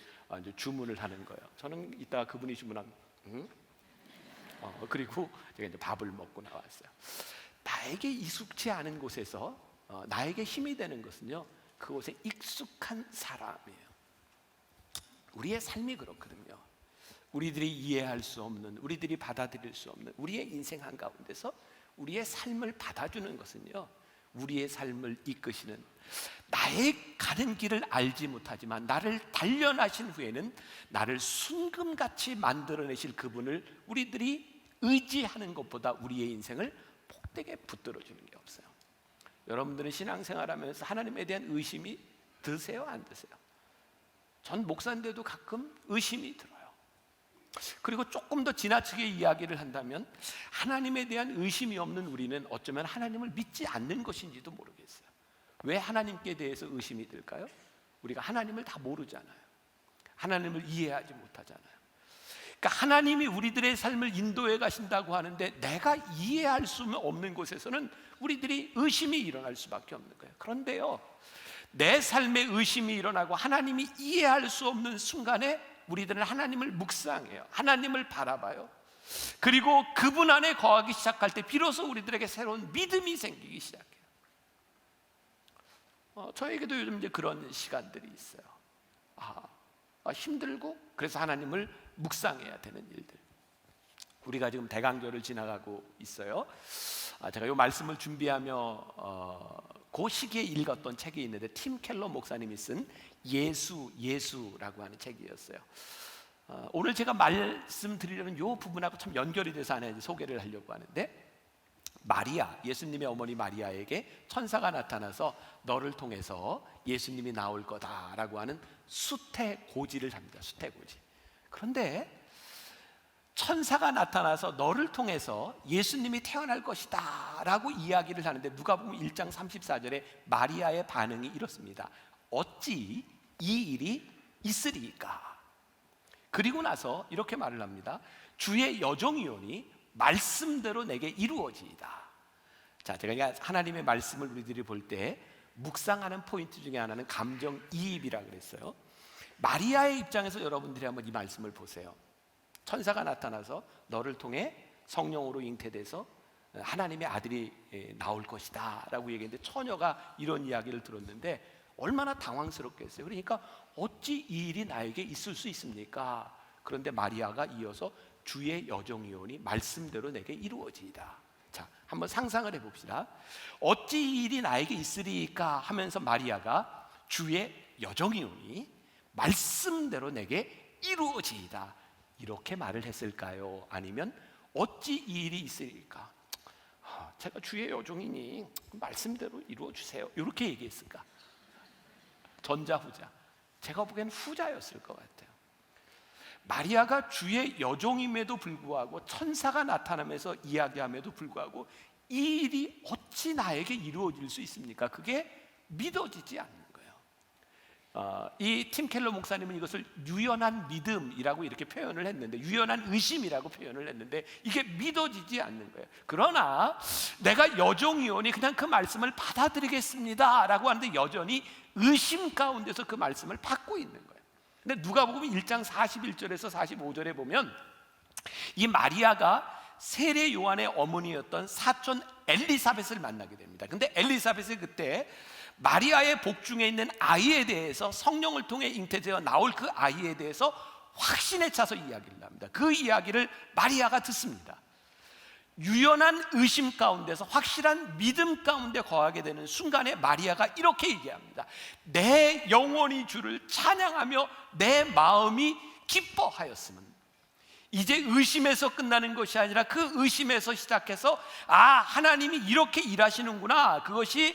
주문을 하는 거예요. 저는 이따가 그분이 주문하면 그리고 제가 이제 밥을 먹고 나왔어요. 나에게 익숙치 않은 곳에서 나에게 힘이 되는 것은요, 그곳에 익숙한 사람이에요. 우리의 삶이 그렇거든요. 우리들이 이해할 수 없는, 우리들이 받아들일 수 없는 우리의 인생 한가운데서 우리의 삶을 받아주는 것은요, 우리의 삶을 이끄시는, 나의 가는 길을 알지 못하지만 나를 단련하신 후에는 나를 순금같이 만들어내실 그분을 우리들이 의지하는 것보다 우리의 인생을 복되게 붙들어주는 게 없어요. 여러분들은 신앙생활하면서 하나님에 대한 의심이 드세요, 안 드세요? 전 목사인데도 가끔 의심이 들어요. 그리고 조금 더 지나치게 이야기를 한다면 하나님에 대한 의심이 없는 우리는 어쩌면 하나님을 믿지 않는 것인지도 모르겠어요. 왜 하나님께 대해서 의심이 들까요? 우리가 하나님을 다 모르잖아요. 하나님을 이해하지 못하잖아요. 그러니까 하나님이 우리들의 삶을 인도해 가신다고 하는데 내가 이해할 수 없는 곳에서는 우리들이 의심이 일어날 수밖에 없는 거예요. 그런데요, 내 삶에 의심이 일어나고 하나님이 이해할 수 없는 순간에 우리들은 하나님을 묵상해요. 하나님을 바라봐요. 그리고 그분 안에 거하기 시작할 때 비로소 우리들에게 새로운 믿음이 생기기 시작해요. 저에게도 요즘 이제 그런 시간들이 있어요. 힘들고 그래서 하나님을 묵상해야 되는 일들. 우리가 지금 대강절을 지나가고 있어요. 제가 이 말씀을 준비하며 그 시기에 읽었던 책이 있는데 팀 켈러 목사님이 쓴 예수라고 하는 책이었어요. 오늘 제가 말씀드리려는 이 부분하고 참 연결이 돼서 하나 소개를 하려고 하는데, 마리아, 예수님의 어머니 마리아에게 천사가 나타나서 너를 통해서 예수님이 나올 거다라고 하는 수태고지를 합니다. 수태고지. 그런데 천사가 나타나서 너를 통해서 예수님이 태어날 것이다 라고 이야기를 하는데, 누가복음 1장 34절에 마리아의 반응이 이렇습니다. 어찌 이 일이 있으리까? 그리고 나서 이렇게 말을 합니다. 주의 여종이오니 말씀대로 내게 이루어지이다. 자, 제가 하나님의 말씀을 우리들이 볼 때 묵상하는 포인트 중에 하나는 감정이입이라고 그랬어요. 마리아의 입장에서 여러분들이 한번 이 말씀을 보세요. 천사가 나타나서 너를 통해 성령으로 잉태돼서 하나님의 아들이 나올 것이다 라고 얘기했는데, 처녀가 이런 이야기를 들었는데 얼마나 당황스럽겠어요. 그러니까 어찌 이 일이 나에게 있을 수 있습니까? 그런데 마리아가 이어서 주의 여종이오니 말씀대로 내게 이루어지이다. 자, 한번 상상을 해봅시다. 어찌 이 일이 나에게 있으리까 하면서 마리아가 주의 여종이오니 말씀대로 내게 이루어지이다, 이렇게 말을 했을까요? 아니면 어찌 이 일이 있으리까? 제가 주의 여종이니 말씀대로 이루어주세요, 이렇게 얘기했을까? 전자 후자. 제가 보기엔 후자였을 것 같아요. 마리아가 주의 여종임에도 불구하고 천사가 나타나면서 이야기함에도 불구하고 이 일이 어찌 나에게 이루어질 수 있습니까? 그게 믿어지지 않는 거예요. 이 팀 켈러 목사님은 이것을 유연한 믿음이라고 이렇게 표현을 했는데, 유연한 의심이라고 표현을 했는데, 이게 믿어지지 않는 거예요. 그러나 내가 여종이오니 그냥 그 말씀을 받아들이겠습니다 라고 하는데 여전히 의심 가운데서 그 말씀을 받고 있는 거예요. 근데 누가복음 1장 41절에서 45절에 보면 이 마리아가 세례 요한의 어머니였던 사촌 엘리사벳을 만나게 됩니다. 근데 엘리사벳이 그때 마리아의 복중에 있는 아이에 대해서, 성령을 통해 잉태되어 나올 그 아이에 대해서 확신에 차서 이야기를 합니다. 그 이야기를 마리아가 듣습니다. 유연한 의심 가운데서 확실한 믿음 가운데 거하게 되는 순간에 마리아가 이렇게 얘기합니다. 내 영혼이 주를 찬양하며 내 마음이 기뻐하였음은. 이제 의심에서 끝나는 것이 아니라 그 의심에서 시작해서 하나님이 이렇게 일하시는구나, 그것이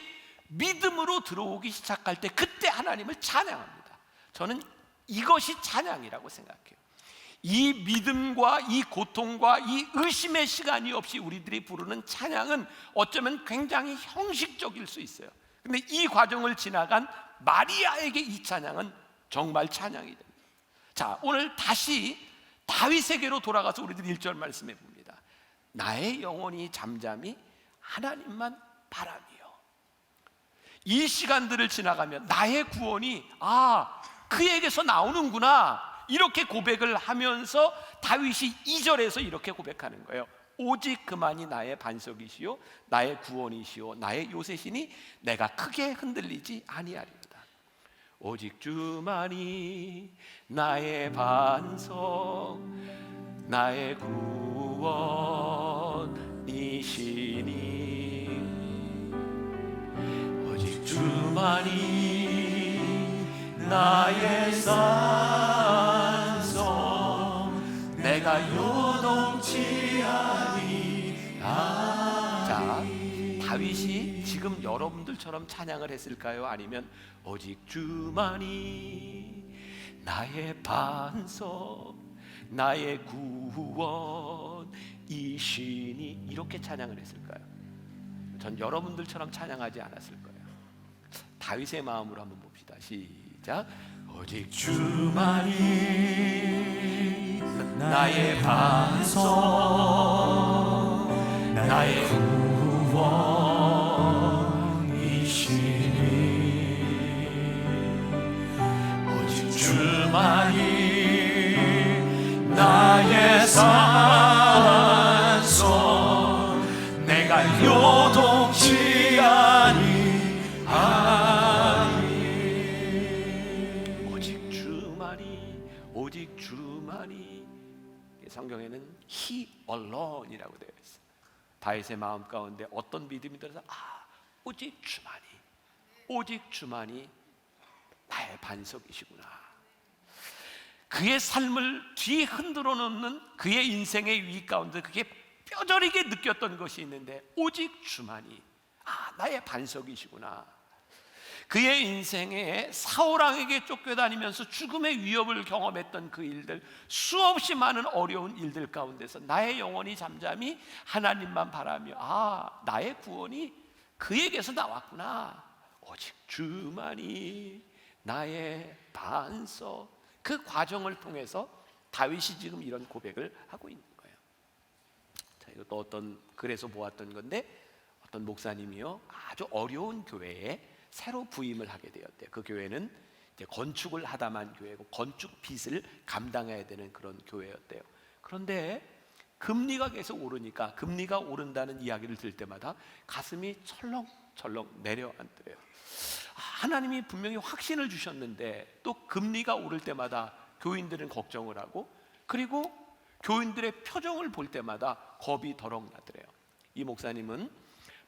믿음으로 들어오기 시작할 때 그때 하나님을 찬양합니다. 저는 이것이 찬양이라고 생각해요. 이 믿음과 이 고통과 이 의심의 시간이 없이 우리들이 부르는 찬양은 어쩌면 굉장히 형식적일 수 있어요. 근데 이 과정을 지나간 마리아에게 이 찬양은 정말 찬양이 됩니다. 자, 오늘 다시 다윗에게로 돌아가서 우리들 1절 말씀해 봅니다. 나의 영혼이 잠잠히 하나님만 바라며. 이 시간들을 지나가면 나의 구원이 그에게서 나오는구나, 이렇게 고백을 하면서 다윗이 2절에서 이렇게 고백하는 거예요. 오직 그만이 나의 반석이시요 나의 구원이시요 나의 요새시니 내가 크게 흔들리지 아니하리로다. 오직 주만이 나의 반석, 나의 구원이시니. 오직 주만이 나의 산성, 내가 요동치 아니하리. 자, 다윗이 지금 여러분들처럼 찬양을 했을까요? 아니면 오직 주만이 나의 반석, 나의 구원이시니, 이렇게 찬양을 했을까요? 전 여러분들처럼 찬양하지 않았을 거예요. 다윗의 마음으로 한번 봅시다. 시작. 오직 주만이 나의 반석, 나의 구원이시니. 오직 주만이 나의 산성, 내가 요동치 아니하리. 오직 주만이, 오직 주만이. 성경에는 He alone이라고 되어 있어요. 다윗의 마음 가운데 어떤 믿음이 들어서 오직 주만이, 오직 주만이 나의 반석이시구나. 그의 삶을 뒤흔들어 놓는 그의 인생의 위기 가운데 그게 뼈저리게 느꼈던 것이 있는데, 오직 주만이 나의 반석이시구나. 그의 인생에 사울왕에게 쫓겨다니면서 죽음의 위협을 경험했던 그 일들, 수없이 많은 어려운 일들 가운데서 나의 영혼이 잠잠히 하나님만 바라며 나의 구원이 그에게서 나왔구나. 오직 주만이 나의 반석. 그 과정을 통해서 다윗이 지금 이런 고백을 하고 있는 거예요. 자, 이것도 어떤 글에서 보았던 건데, 어떤 목사님이요, 아주 어려운 교회에 새로 부임을 하게 되었대요. 그 교회는 이제 건축을 하다만 교회고 건축 빚을 감당해야 되는 그런 교회였대요. 그런데 금리가 계속 오르니까, 금리가 오른다는 이야기를 들을 때마다 가슴이 철렁철렁 내려앉더래요. 하나님이 분명히 확신을 주셨는데 또 금리가 오를 때마다 교인들은 걱정을 하고, 그리고 교인들의 표정을 볼 때마다 겁이 더럭 나더래요. 이 목사님은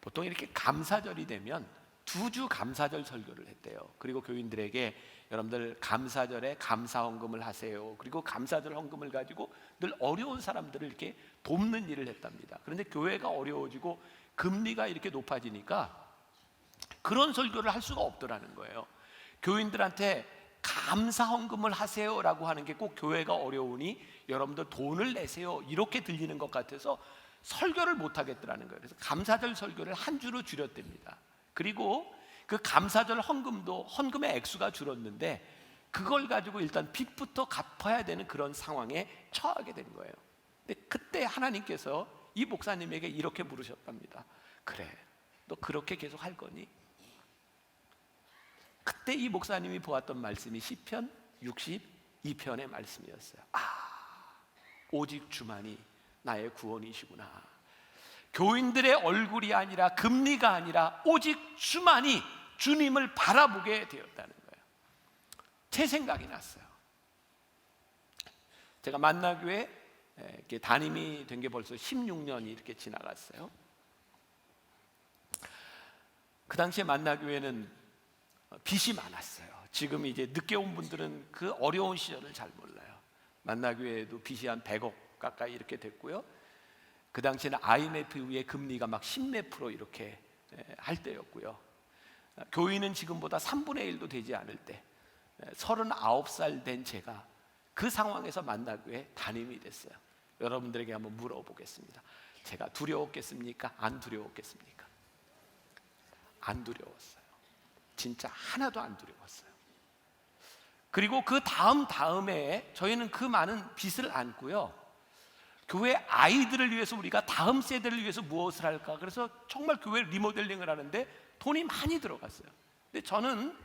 보통 이렇게 감사절이 되면 2주 감사절 설교를 했대요. 그리고 교인들에게 여러분들 감사절에 감사 헌금을 하세요. 그리고 감사절 헌금을 가지고 늘 어려운 사람들을 이렇게 돕는 일을 했답니다. 그런데 교회가 어려워지고 금리가 이렇게 높아지니까 그런 설교를 할 수가 없더라는 거예요. 교인들한테 감사 헌금을 하세요라고 하는 게 꼭 교회가 어려우니 여러분들 돈을 내세요, 이렇게 들리는 것 같아서 설교를 못 하겠더라는 거예요. 그래서 감사절 설교를 한 주로 줄였답니다. 그리고 그 감사절 헌금의 액수가 줄었는데 그걸 가지고 일단 빚부터 갚아야 되는 그런 상황에 처하게 된 거예요. 근데 그때 하나님께서 이 목사님에게 이렇게 물으셨답니다. 그래, 너 그렇게 계속 할 거니? 그때 이 목사님이 보았던 말씀이 시편 62편의 말씀이었어요. 오직 주만이 나의 구원이시구나. 교인들의 얼굴이 아니라 금리가 아니라 오직 주만이 주님을 바라보게 되었다는 거예요. 제 생각이 났어요. 제가 만나교회 담임이 된 게 벌써 16년이 이렇게 지나갔어요. 그 당시에 만나교회는 빚이 많았어요. 지금 이제 늦게 온 분들은 그 어려운 시절을 잘 몰라요. 만나교회도 빚이 한 100억 가까이 이렇게 됐고요. 그 당시에는 IMF 이후에 금리가 막 10몇 프로 이렇게 할 때였고요. 교인은 지금보다 3분의 1도 되지 않을 때 39살 된 제가 그 상황에서 만나교회 담임이 됐어요. 여러분들에게 한번 물어보겠습니다. 제가 두려웠겠습니까? 안 두려웠겠습니까? 안 두려웠어요. 진짜 하나도 안 두려웠어요. 그리고 그 다음에 저희는 그 많은 빚을 안고요, 교회 아이들을 위해서 우리가 다음 세대를 위해서 무엇을 할까? 그래서 정말 교회 리모델링을 하는데 돈이 많이 들어갔어요. 근데 저는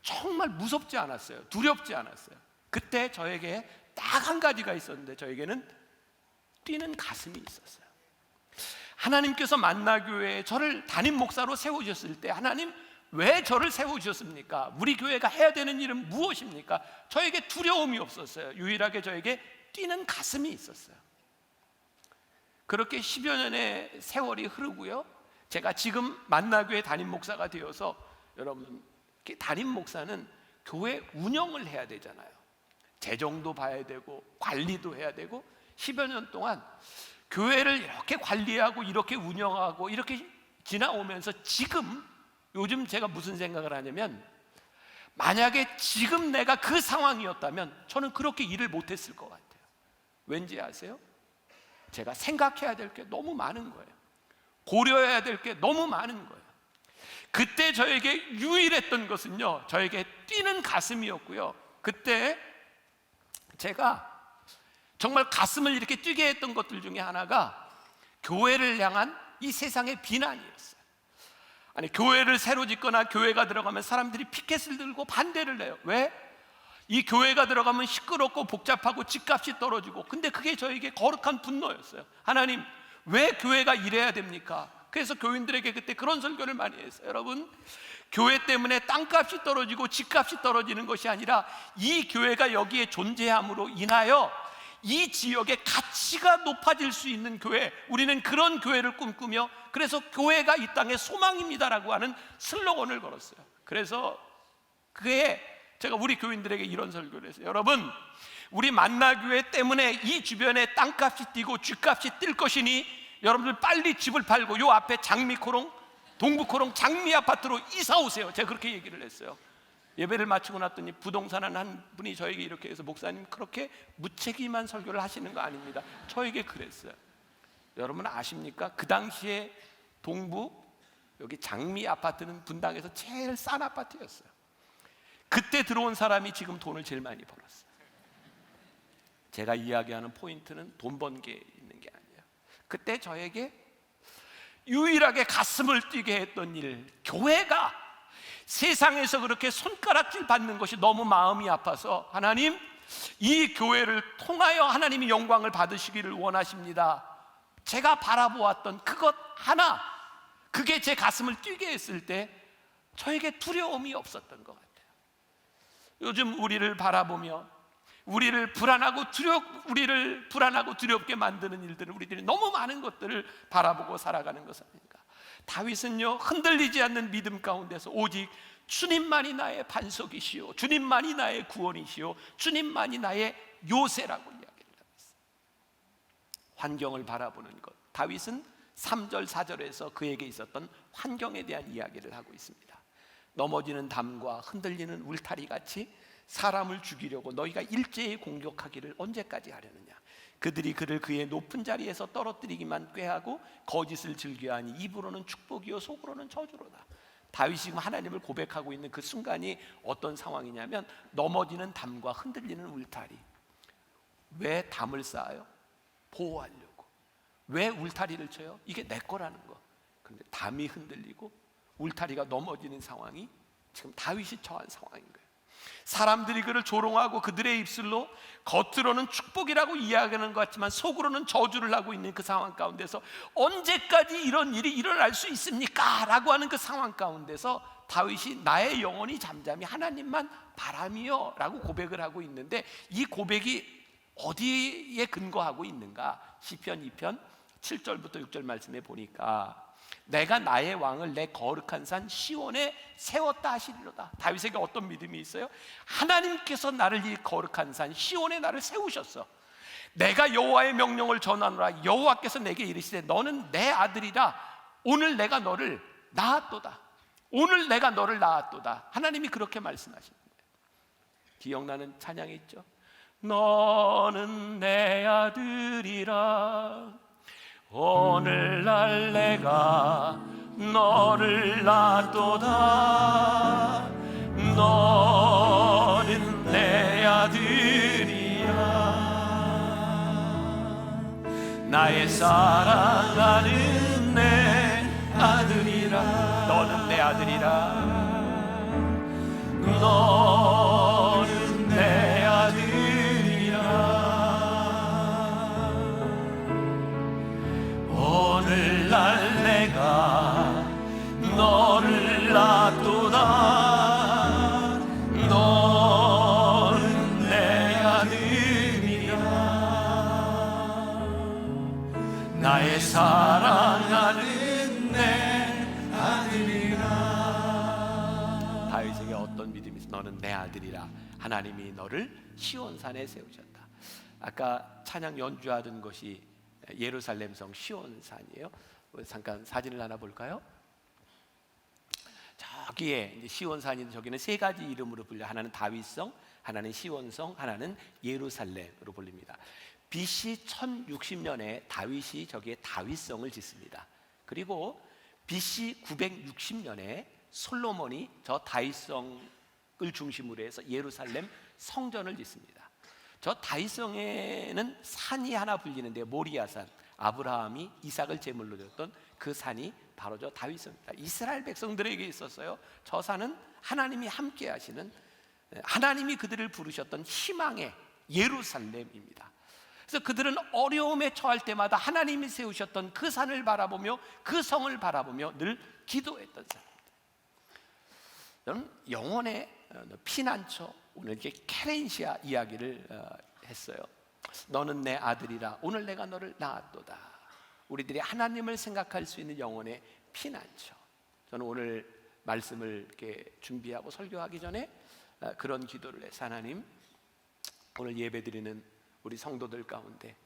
정말 무섭지 않았어요. 두렵지 않았어요. 그때 저에게 딱 한 가지가 있었는데 저에게는 뛰는 가슴이 있었어요. 하나님께서 만나교회에 저를 담임 목사로 세우셨을 때 하나님 왜 저를 세우셨습니까? 우리 교회가 해야 되는 일은 무엇입니까? 저에게 두려움이 없었어요. 유일하게 저에게 뛰는 가슴이 있었어요. 그렇게 10여 년의 세월이 흐르고요, 제가 지금 만나교회 담임 목사가 되어서, 여러분, 담임 목사는 교회 운영을 해야 되잖아요. 재정도 봐야 되고 관리도 해야 되고 10여 년 동안 교회를 이렇게 관리하고 이렇게 운영하고 이렇게 지나오면서 요즘 제가 무슨 생각을 하냐면, 만약에 지금 내가 그 상황이었다면 저는 그렇게 일을 못했을 것 같아요. 왠지 아세요? 제가 생각해야 될 게 너무 많은 거예요. 고려해야 될 게 너무 많은 거예요. 그때 저에게 유일했던 것은요, 저에게 뛰는 가슴이었고요. 그때 제가 정말 가슴을 이렇게 뛰게 했던 것들 중에 하나가 교회를 향한 이 세상의 비난이었어요. 아니, 교회를 새로 짓거나 교회가 들어가면 사람들이 피켓을 들고 반대를 해요. 왜? 이 교회가 들어가면 시끄럽고 복잡하고 집값이 떨어지고. 근데 그게 저에게 거룩한 분노였어요. 하나님, 왜 교회가 이래야 됩니까? 그래서 교인들에게 그때 그런 설교를 많이 했어요. 여러분, 교회 때문에 땅값이 떨어지고 집값이 떨어지는 것이 아니라 이 교회가 여기에 존재함으로 인하여 이 지역의 가치가 높아질 수 있는 교회, 우리는 그런 교회를 꿈꾸며, 그래서 교회가 이 땅의 소망입니다라고 하는 슬로건을 걸었어요. 그래서 그게 제가 우리 교인들에게 이런 설교를 했어요. 여러분, 우리 만나교회 때문에 이 주변에 땅값이 뛰고 쥐값이 뛸 것이니 여러분들 빨리 집을 팔고 요 앞에 장미코롱, 동부코롱 장미 아파트로 이사 오세요. 제가 그렇게 얘기를 했어요. 예배를 마치고 났더니 부동산은 한 분이 저에게 이렇게 해서, 목사님 그렇게 무책임한 설교를 하시는 거 아닙니다. 저에게 그랬어요. 여러분 아십니까? 그 당시에 동부 여기 장미 아파트는 분당에서 제일 싼 아파트였어요. 그때 들어온 사람이 지금 돈을 제일 많이 벌었어요. 제가 이야기하는 포인트는 돈 번 게 있는 게 아니에요. 그때 저에게 유일하게 가슴을 뛰게 했던 일, 교회가 세상에서 그렇게 손가락질 받는 것이 너무 마음이 아파서, 하나님, 이 교회를 통하여 하나님이 영광을 받으시기를 원하십니다. 제가 바라보았던 그것 하나, 그게 제 가슴을 뛰게 했을 때 저에게 두려움이 없었던 것 같아요. 요즘 우리를 바라보며 우리를 불안하고 두렵게 만드는 일들은 우리들이 너무 많은 것들을 바라보고 살아가는 것 아닌가. 다윗은요, 흔들리지 않는 믿음 가운데서 오직 주님만이 나의 반석이시오, 주님만이 나의 구원이시오, 주님만이 나의 요새라고 이야기를 하고 있어요. 환경을 바라보는 것, 다윗은 3절 4절에서 그에게 있었던 환경에 대한 이야기를 하고 있습니다. 넘어지는 담과 흔들리는 울타리 같이 사람을 죽이려고 너희가 일제히 공격하기를 언제까지 하려느냐. 그들이 그를 그의 높은 자리에서 떨어뜨리기만 꾀하고 거짓을 즐겨하니 입으로는 축복이요 속으로는 저주로다. 다윗이 지금 하나님을 고백하고 있는 그 순간이 어떤 상황이냐면 넘어지는 담과 흔들리는 울타리. 왜 담을 쌓아요? 보호하려고. 왜 울타리를 쳐요? 이게 내 거라는 거. 그런데 담이 흔들리고 울타리가 넘어지는 상황이 지금 다윗이 처한 상황인 거예요. 사람들이 그를 조롱하고 그들의 입술로 겉으로는 축복이라고 이야기하는 것 같지만 속으로는 저주를 하고 있는 그 상황 가운데서 언제까지 이런 일이 일어날 수 있습니까? 라고 하는 그 상황 가운데서 다윗이 나의 영혼이 잠잠히 하나님만 바라며 라고 고백을 하고 있는데, 이 고백이 어디에 근거하고 있는가? 시편 2편 7절부터 6절 말씀에 보니까 내가 나의 왕을 내 거룩한 산 시온에 세웠다 하시리로다. 다윗에게 어떤 믿음이 있어요? 하나님께서 나를 이 거룩한 산 시온에 나를 세우셨어. 내가 여호와의 명령을 전하노라. 여호와께서 내게 이르시되 너는 내 아들이라. 오늘 내가 너를 낳았도다. 오늘 내가 너를 낳았도다. 하나님이 그렇게 말씀하시는 거예요. 기억나는 찬양이 있죠? 너는 내 아들이라. 오늘날 내가 너를 낳았도다. 너는 내 아들이야. 나의 사랑하는 내 아들이라. 너는 내 아들이라. 너는 내 아들이라. 오늘날 내가 너를 낳았도다. 너는 내 아들이야. 나의 사랑하는 내 아들이라. 다윗에게 어떤 믿음이 있어? 너는 내 아들이라. 하나님이 너를 시온산에 세우셨다. 아까 찬양 연주하던 것이 예루살렘 성 시온산이에요. 잠깐 사진을 하나 볼까요? 저기에 이제 시온산인 저기는 세 가지 이름으로 불려. 하나는 다윗성, 하나는 시온성, 하나는 예루살렘으로 불립니다. BC 1060년에 다윗이 저기에 다윗성을 짓습니다. 그리고 BC 960년에 솔로몬이 저 다윗성을 중심으로 해서 예루살렘 성전을 짓습니다. 저 다윗성에는 산이 하나 불리는데 모리아산, 아브라함이 이삭을 제물로 드렸던 그 산이 바로 저 다윗성입니다. 이스라엘 백성들에게 있었어요. 저 산은 하나님이 함께 하시는, 하나님이 그들을 부르셨던 희망의 예루살렘입니다. 그래서 그들은 어려움에 처할 때마다 하나님이 세우셨던 그 산을 바라보며 그 성을 바라보며 늘 기도했던 사람입니다. 저는 영혼의 피난처, 오늘 이렇게 케렌시아 이야기를 했어요. 너는 내 아들이라. 오늘 내가 너를 낳았도다. 우리들이 하나님을 생각할 수 있는 영혼의 피난처. 저는 오늘 말씀을 이렇게 준비하고 설교하기 전에 그런 기도를 해서, 하나님, 오늘 예배드리는 우리 성도들 가운데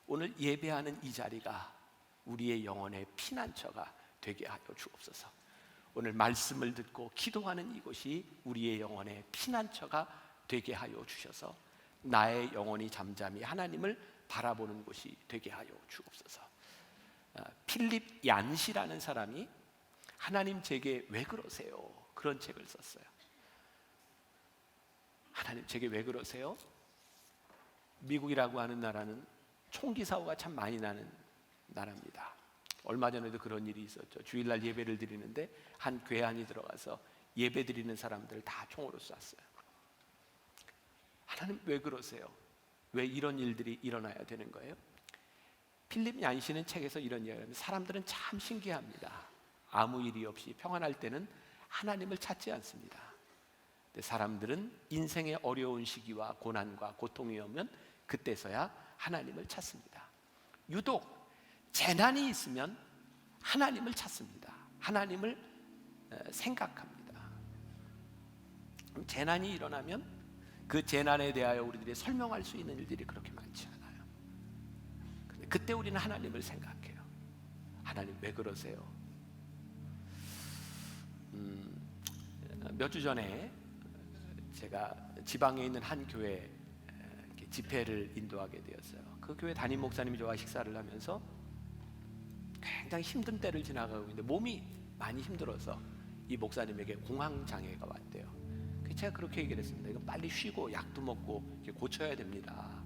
오늘 예배하는 이 자리가 우리의 영혼의 피난처가 되게 하여 주옵소서. 오늘 말씀을 듣고 기도하는 이곳이 우리의 영혼의 피난처가 되게 하여 주셔서 나의 영혼이 잠잠히 하나님을 바라보는 곳이 되게 하여 주옵소서. 필립 얀시라는 사람이 하나님 제게 왜 그러세요? 그런 책을 썼어요. 하나님 제게 왜 그러세요? 미국이라고 하는 나라는 총기 사고가 참 많이 나는 나라입니다. 얼마 전에도 그런 일이 있었죠. 주일날 예배를 드리는데 한 괴한이 들어가서 예배 드리는 사람들을 다 총으로 쐈어요. 하나님 왜 그러세요? 왜 이런 일들이 일어나야 되는 거예요? 필립 얀시는 책에서 이런 이야기를 합니다. 사람들은 참 신기합니다. 아무 일이 없이 평안할 때는 하나님을 찾지 않습니다. 근데 사람들은 인생의 어려운 시기와 고난과 고통이 오면 그때서야 하나님을 찾습니다. 유독 재난이 있으면 하나님을 찾습니다. 하나님을 생각합니다. 재난이 일어나면 그 재난에 대하여 우리들이 설명할 수 있는 일들이 그렇게 많지 않아요. 근데 그때 우리는 하나님을 생각해요. 하나님 왜 그러세요? 몇 주 전에 제가 지방에 있는 한 교회 집회를 인도하게 되었어요. 그 교회 담임 목사님이 저와 식사를 하면서 굉장히 힘든 때를 지나가고 있는데 몸이 많이 힘들어서 이 목사님에게 공황 장애가 왔대요. 제가 그렇게 얘기를 했습니다. 이거 빨리 쉬고 약도 먹고 이렇게 고쳐야 됩니다.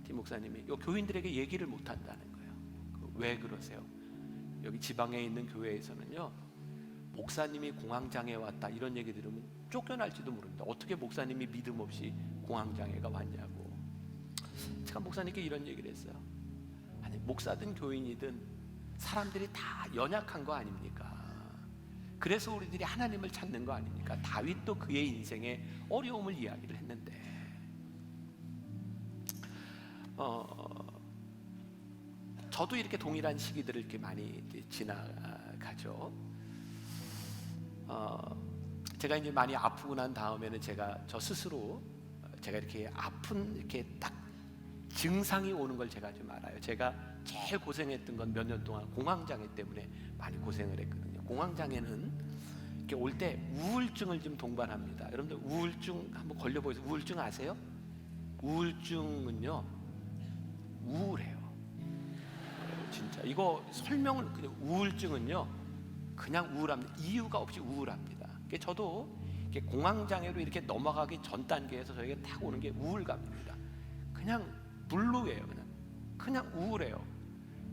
팀 목사님이 이 교인들에게 얘기를 못 한다는 거예요. 왜 그러세요? 여기 지방에 있는 교회에서는요, 목사님이 공황 장애 왔다 이런 얘기 들으면 쫓겨날지도 모릅니다. 어떻게 목사님이 믿음 없이 공황 장애가 왔냐고. 제가 목사님께 이런 얘기를 했어요. 아니, 목사든 교인이든 사람들이 다 연약한 거 아닙니까? 그래서 우리들이 하나님을 찾는 거 아닙니까? 다윗도 그의 인생의 어려움을 이야기를 했는데, 저도 이렇게 동일한 시기들을 이렇게 많이 지나가죠. 제가 이제 많이 아프고 난 다음에는 저 스스로 제가 이렇게 아픈 이렇게 딱 증상이 오는 걸 제가 좀 알아요. 제가 제일 고생했던 건 몇 년 동안 공황장애 때문에 많이 고생을 했거든요. 공황장애는 이렇게 올 때 우울증을 좀 동반합니다. 여러분들 우울증 한번 걸려보세요. 우울증 아세요? 우울증은요, 우울해요. 진짜 이거 설명을, 그냥 우울증은요 그냥 우울합니다. 이유가 없이 우울합니다. 저도 이렇게 공황장애로 이렇게 넘어가기 전 단계에서 저에게 딱 오는 게 우울감입니다. 그냥 블루예요. 그냥 우울해요.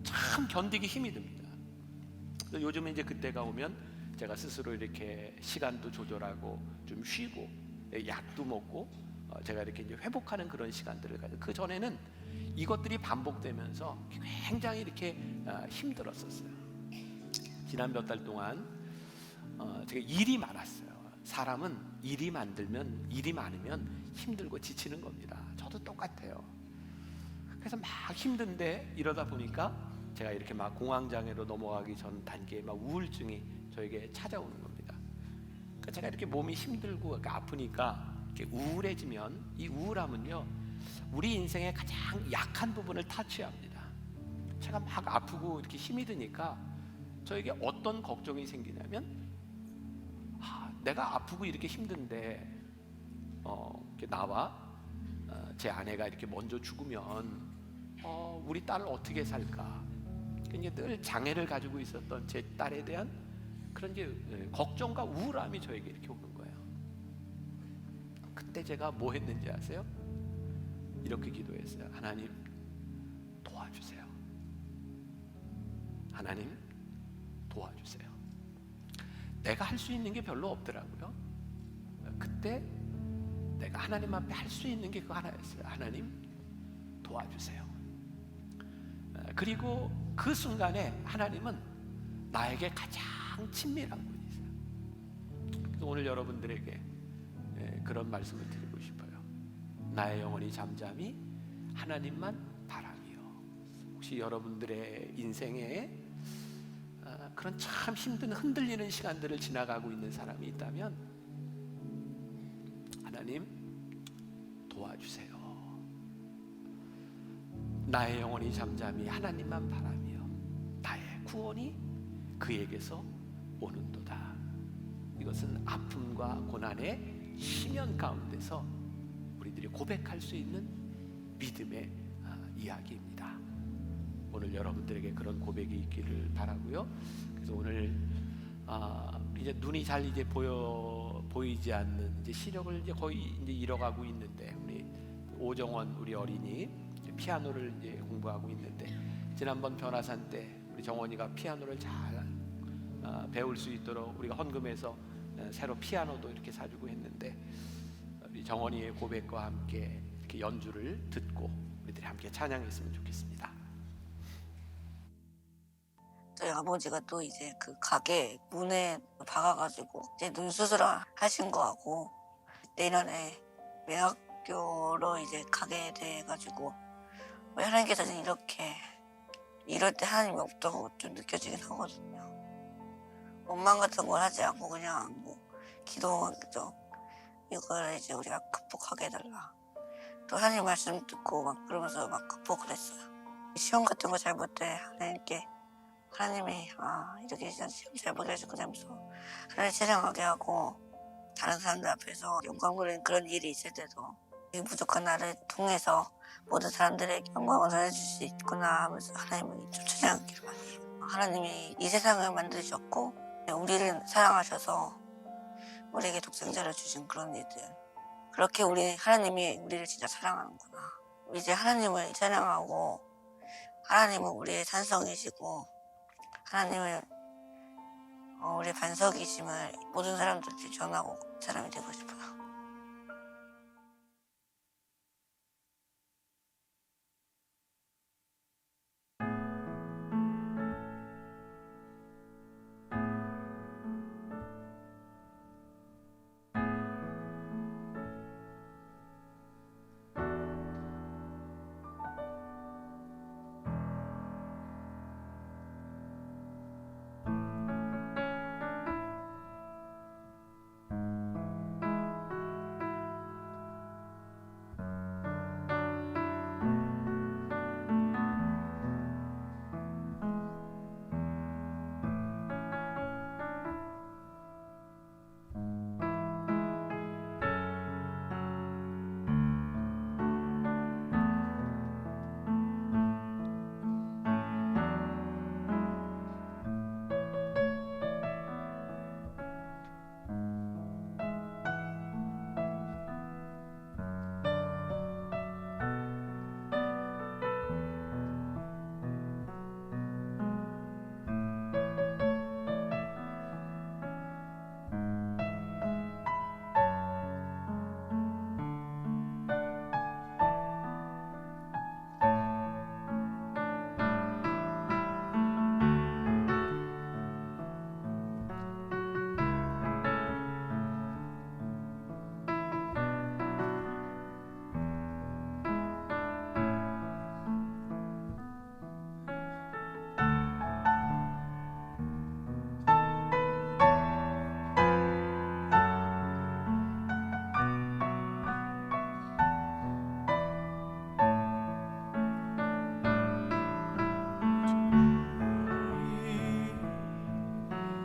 참 견디기 힘이 듭니다. 요즘은 이제 그때가 오면 제가 스스로 이렇게 시간도 조절하고 좀 쉬고 약도 먹고 제가 이렇게 이제 회복하는 그런 시간들을 가져. 그 전에는 이것들이 반복되면서 굉장히 이렇게 힘들었었어요. 지난 몇 달 동안 제가 일이 많았어요. 사람은 일이 많으면 힘들고 지치는 겁니다. 저도 똑같아요. 그래서 막 힘든데 이러다 보니까 제가 이렇게 막 공황장애로 넘어가기 전 단계에 막 우울증이 저에게 찾아오는 겁니다. 그러니까 제가 이렇게 몸이 힘들고 아프니까 이렇게 우울해지면 이 우울함은요, 우리 인생의 가장 약한 부분을 타치합니다. 제가 막 아프고 이렇게 힘이 드니까 저에게 어떤 걱정이 생기냐면, 내가 아프고 이렇게 힘든데 이렇게 나와 제 아내가 이렇게 먼저 죽으면 우리 딸을 어떻게 살까? 늘 장애를 가지고 있었던 제 딸에 대한 그런 이제 걱정과 우울함이 저에게 이렇게 오는 거예요. 그때 제가 뭐 했는지 아세요? 이렇게 기도했어요. 하나님 도와주세요. 하나님 도와주세요. 내가 할 수 있는 게 별로 없더라고요. 그때 내가 하나님 앞에 할 수 있는 게 그거 하나였어요. 하나님 도와주세요. 그리고 그 순간에 하나님은 나에게 가장 친밀한 분이세요. 그래서 오늘 여러분들에게 그런 말씀을 드리고 싶어요. 나의 영혼이 잠잠히 하나님만 바라며. 혹시 여러분들의 인생에 그런 참 힘든 흔들리는 시간들을 지나가고 있는 사람이 있다면, 하나님 도와주세요. 나의 영혼이 잠잠히 하나님만 바라며 나의 구원이 그에게서 오는도다. 이것은 아픔과 고난의 심연 가운데서 우리들이 고백할 수 있는 믿음의 이야기입니다. 오늘 여러분들에게 그런 고백이 있기를 바라고요. 그래서 오늘 이제 눈이 잘 이제 보이지 않는 이제 시력을 이제 거의 이제 잃어가고 있는데, 우리 오정원 우리 어린이 이제 피아노를 이제 공부하고 있는데, 지난번 변화산 때 우리 정원이가 피아노를 잘 배울 수 있도록 우리가 헌금해서 새로 피아노도 이렇게 사주고 했는데, 우리 정원이의 고백과 함께 이렇게 연주를 듣고 우리들이 함께 찬양했으면 좋겠습니다. 저희 아버지가 또 이제 그 가게 문에 박아가지고 이제 눈 수술을 하신 거하고, 내년에 매학교로 이제 가게 돼가지고 하나님께서 이렇게 이럴 때 하나님이 없다고 좀 느껴지긴 하거든요. 원망 같은 걸 하지 않고 그냥 뭐 기도하죠. 이걸 이제 우리가 극복하게 해달라. 또 하나님 말씀 듣고 막 그러면서 막 극복을 했어요. 시험 같은 거 잘 볼 때 하나님이 이렇게 시험 잘 보게 해주고 하면서 하나님 찬양하게 하고, 다른 사람들 앞에서 영광 돌리는 그런 일이 있을 때도 이 부족한 나를 통해서 모든 사람들에게 영광을 전해줄 수 있구나 하면서 하나님을 좀 찬양하기를 많이 해요. 하나님이 이 세상을 만드셨고 우리를 사랑하셔서 우리에게 독생자를 주신 그런 일들, 그렇게 우리 하나님이 우리를 진짜 사랑하는구나. 이제 하나님을 찬양하고 하나님은 우리의 산성이시고 하나님은 우리의 반석이심을 모든 사람들한테 전하고 사람이 되고 싶어요.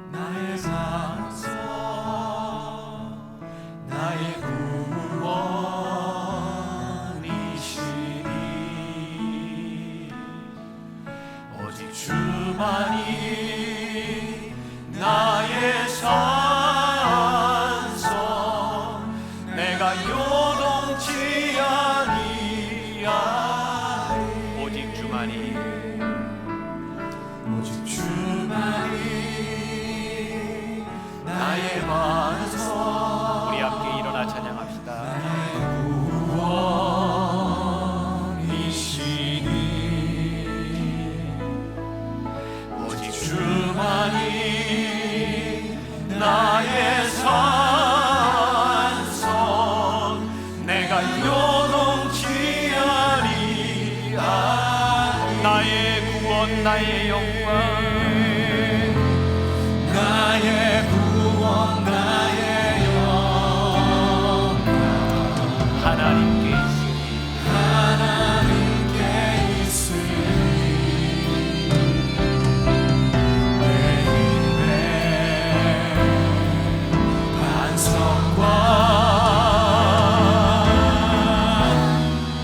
나의 산성 나의 구원이시니 오직 주만이 나의 산성 내가 요동치 아니하리 오직 주만이 오직 주만이 나의 반석 우리 함께 일어나 찬양합시다. 구원이시니 오직 주만이 나의 산성 내가 요동치 아니하리 나의 구원 나의 영광 나의 구원 나의 영광 하나님께 있으니 하나님께 있으니 내 힘의 반석과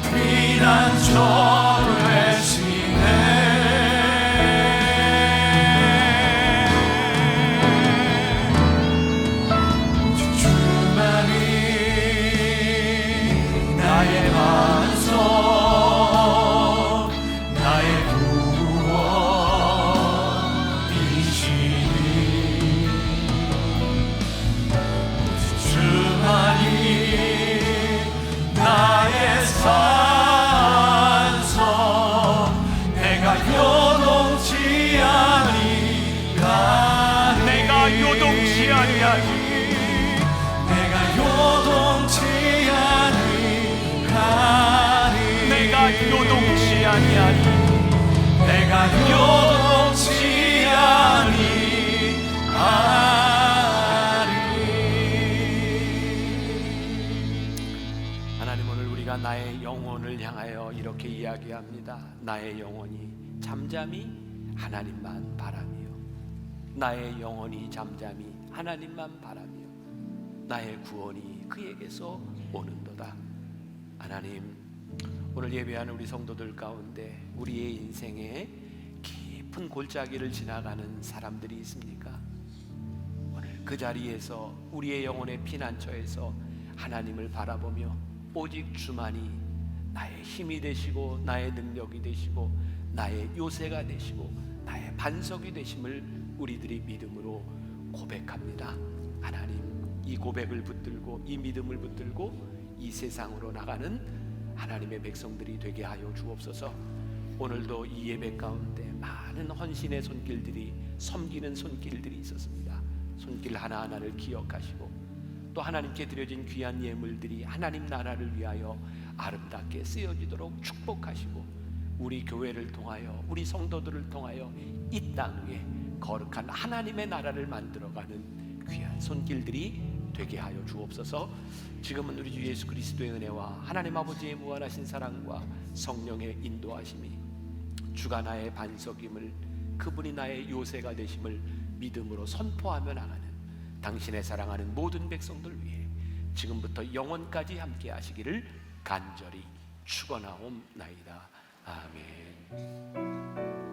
피난처 요동치 아니하리 내가 요동치 아니하리. 하나님 오늘 우리가 나의 영혼을 향하여 이렇게 이야기합니다. 나의 영혼이 잠잠히 하나님만 바라며 나의 영혼이 잠잠히 하나님만 바라며 나의 구원이 그에게서 오는도다. 하나님 오늘 예배하는 우리 성도들 가운데 우리의 인생에 깊은 골짜기를 지나가는 사람들이 있습니까? 그 자리에서 우리의 영혼의 피난처에서 하나님을 바라보며 오직 주만이 나의 힘이 되시고 나의 능력이 되시고 나의 요새가 되시고 나의 반석이 되심을 우리들이 믿음으로 고백합니다. 하나님, 이 고백을 붙들고 이 믿음을 붙들고 이 세상으로 나가는 하나님의 백성들이 되게 하여 주옵소서. 오늘도 이 예배 가운데 많은 헌신의 손길들이, 섬기는 손길들이 있었습니다. 손길 하나하나를 기억하시고 또 하나님께 드려진 귀한 예물들이 하나님 나라를 위하여 아름답게 쓰여지도록 축복하시고 우리 교회를 통하여 우리 성도들을 통하여 이 땅 위에 거룩한 하나님의 나라를 만들어가는 귀한 손길들이 되게 하여 주옵소서. 지금은 우리 주 예수 그리스도의 은혜와 하나님 아버지의 무한하신 사랑과 성령의 인도하심이, 주가 나의 반석임을, 그분이 나의 요새가 되심을 믿음으로 선포하며 나가는 당신의 사랑하는 모든 백성들 위해 지금부터 영원까지 함께 하시기를 간절히 축원하옵나이다. 아멘.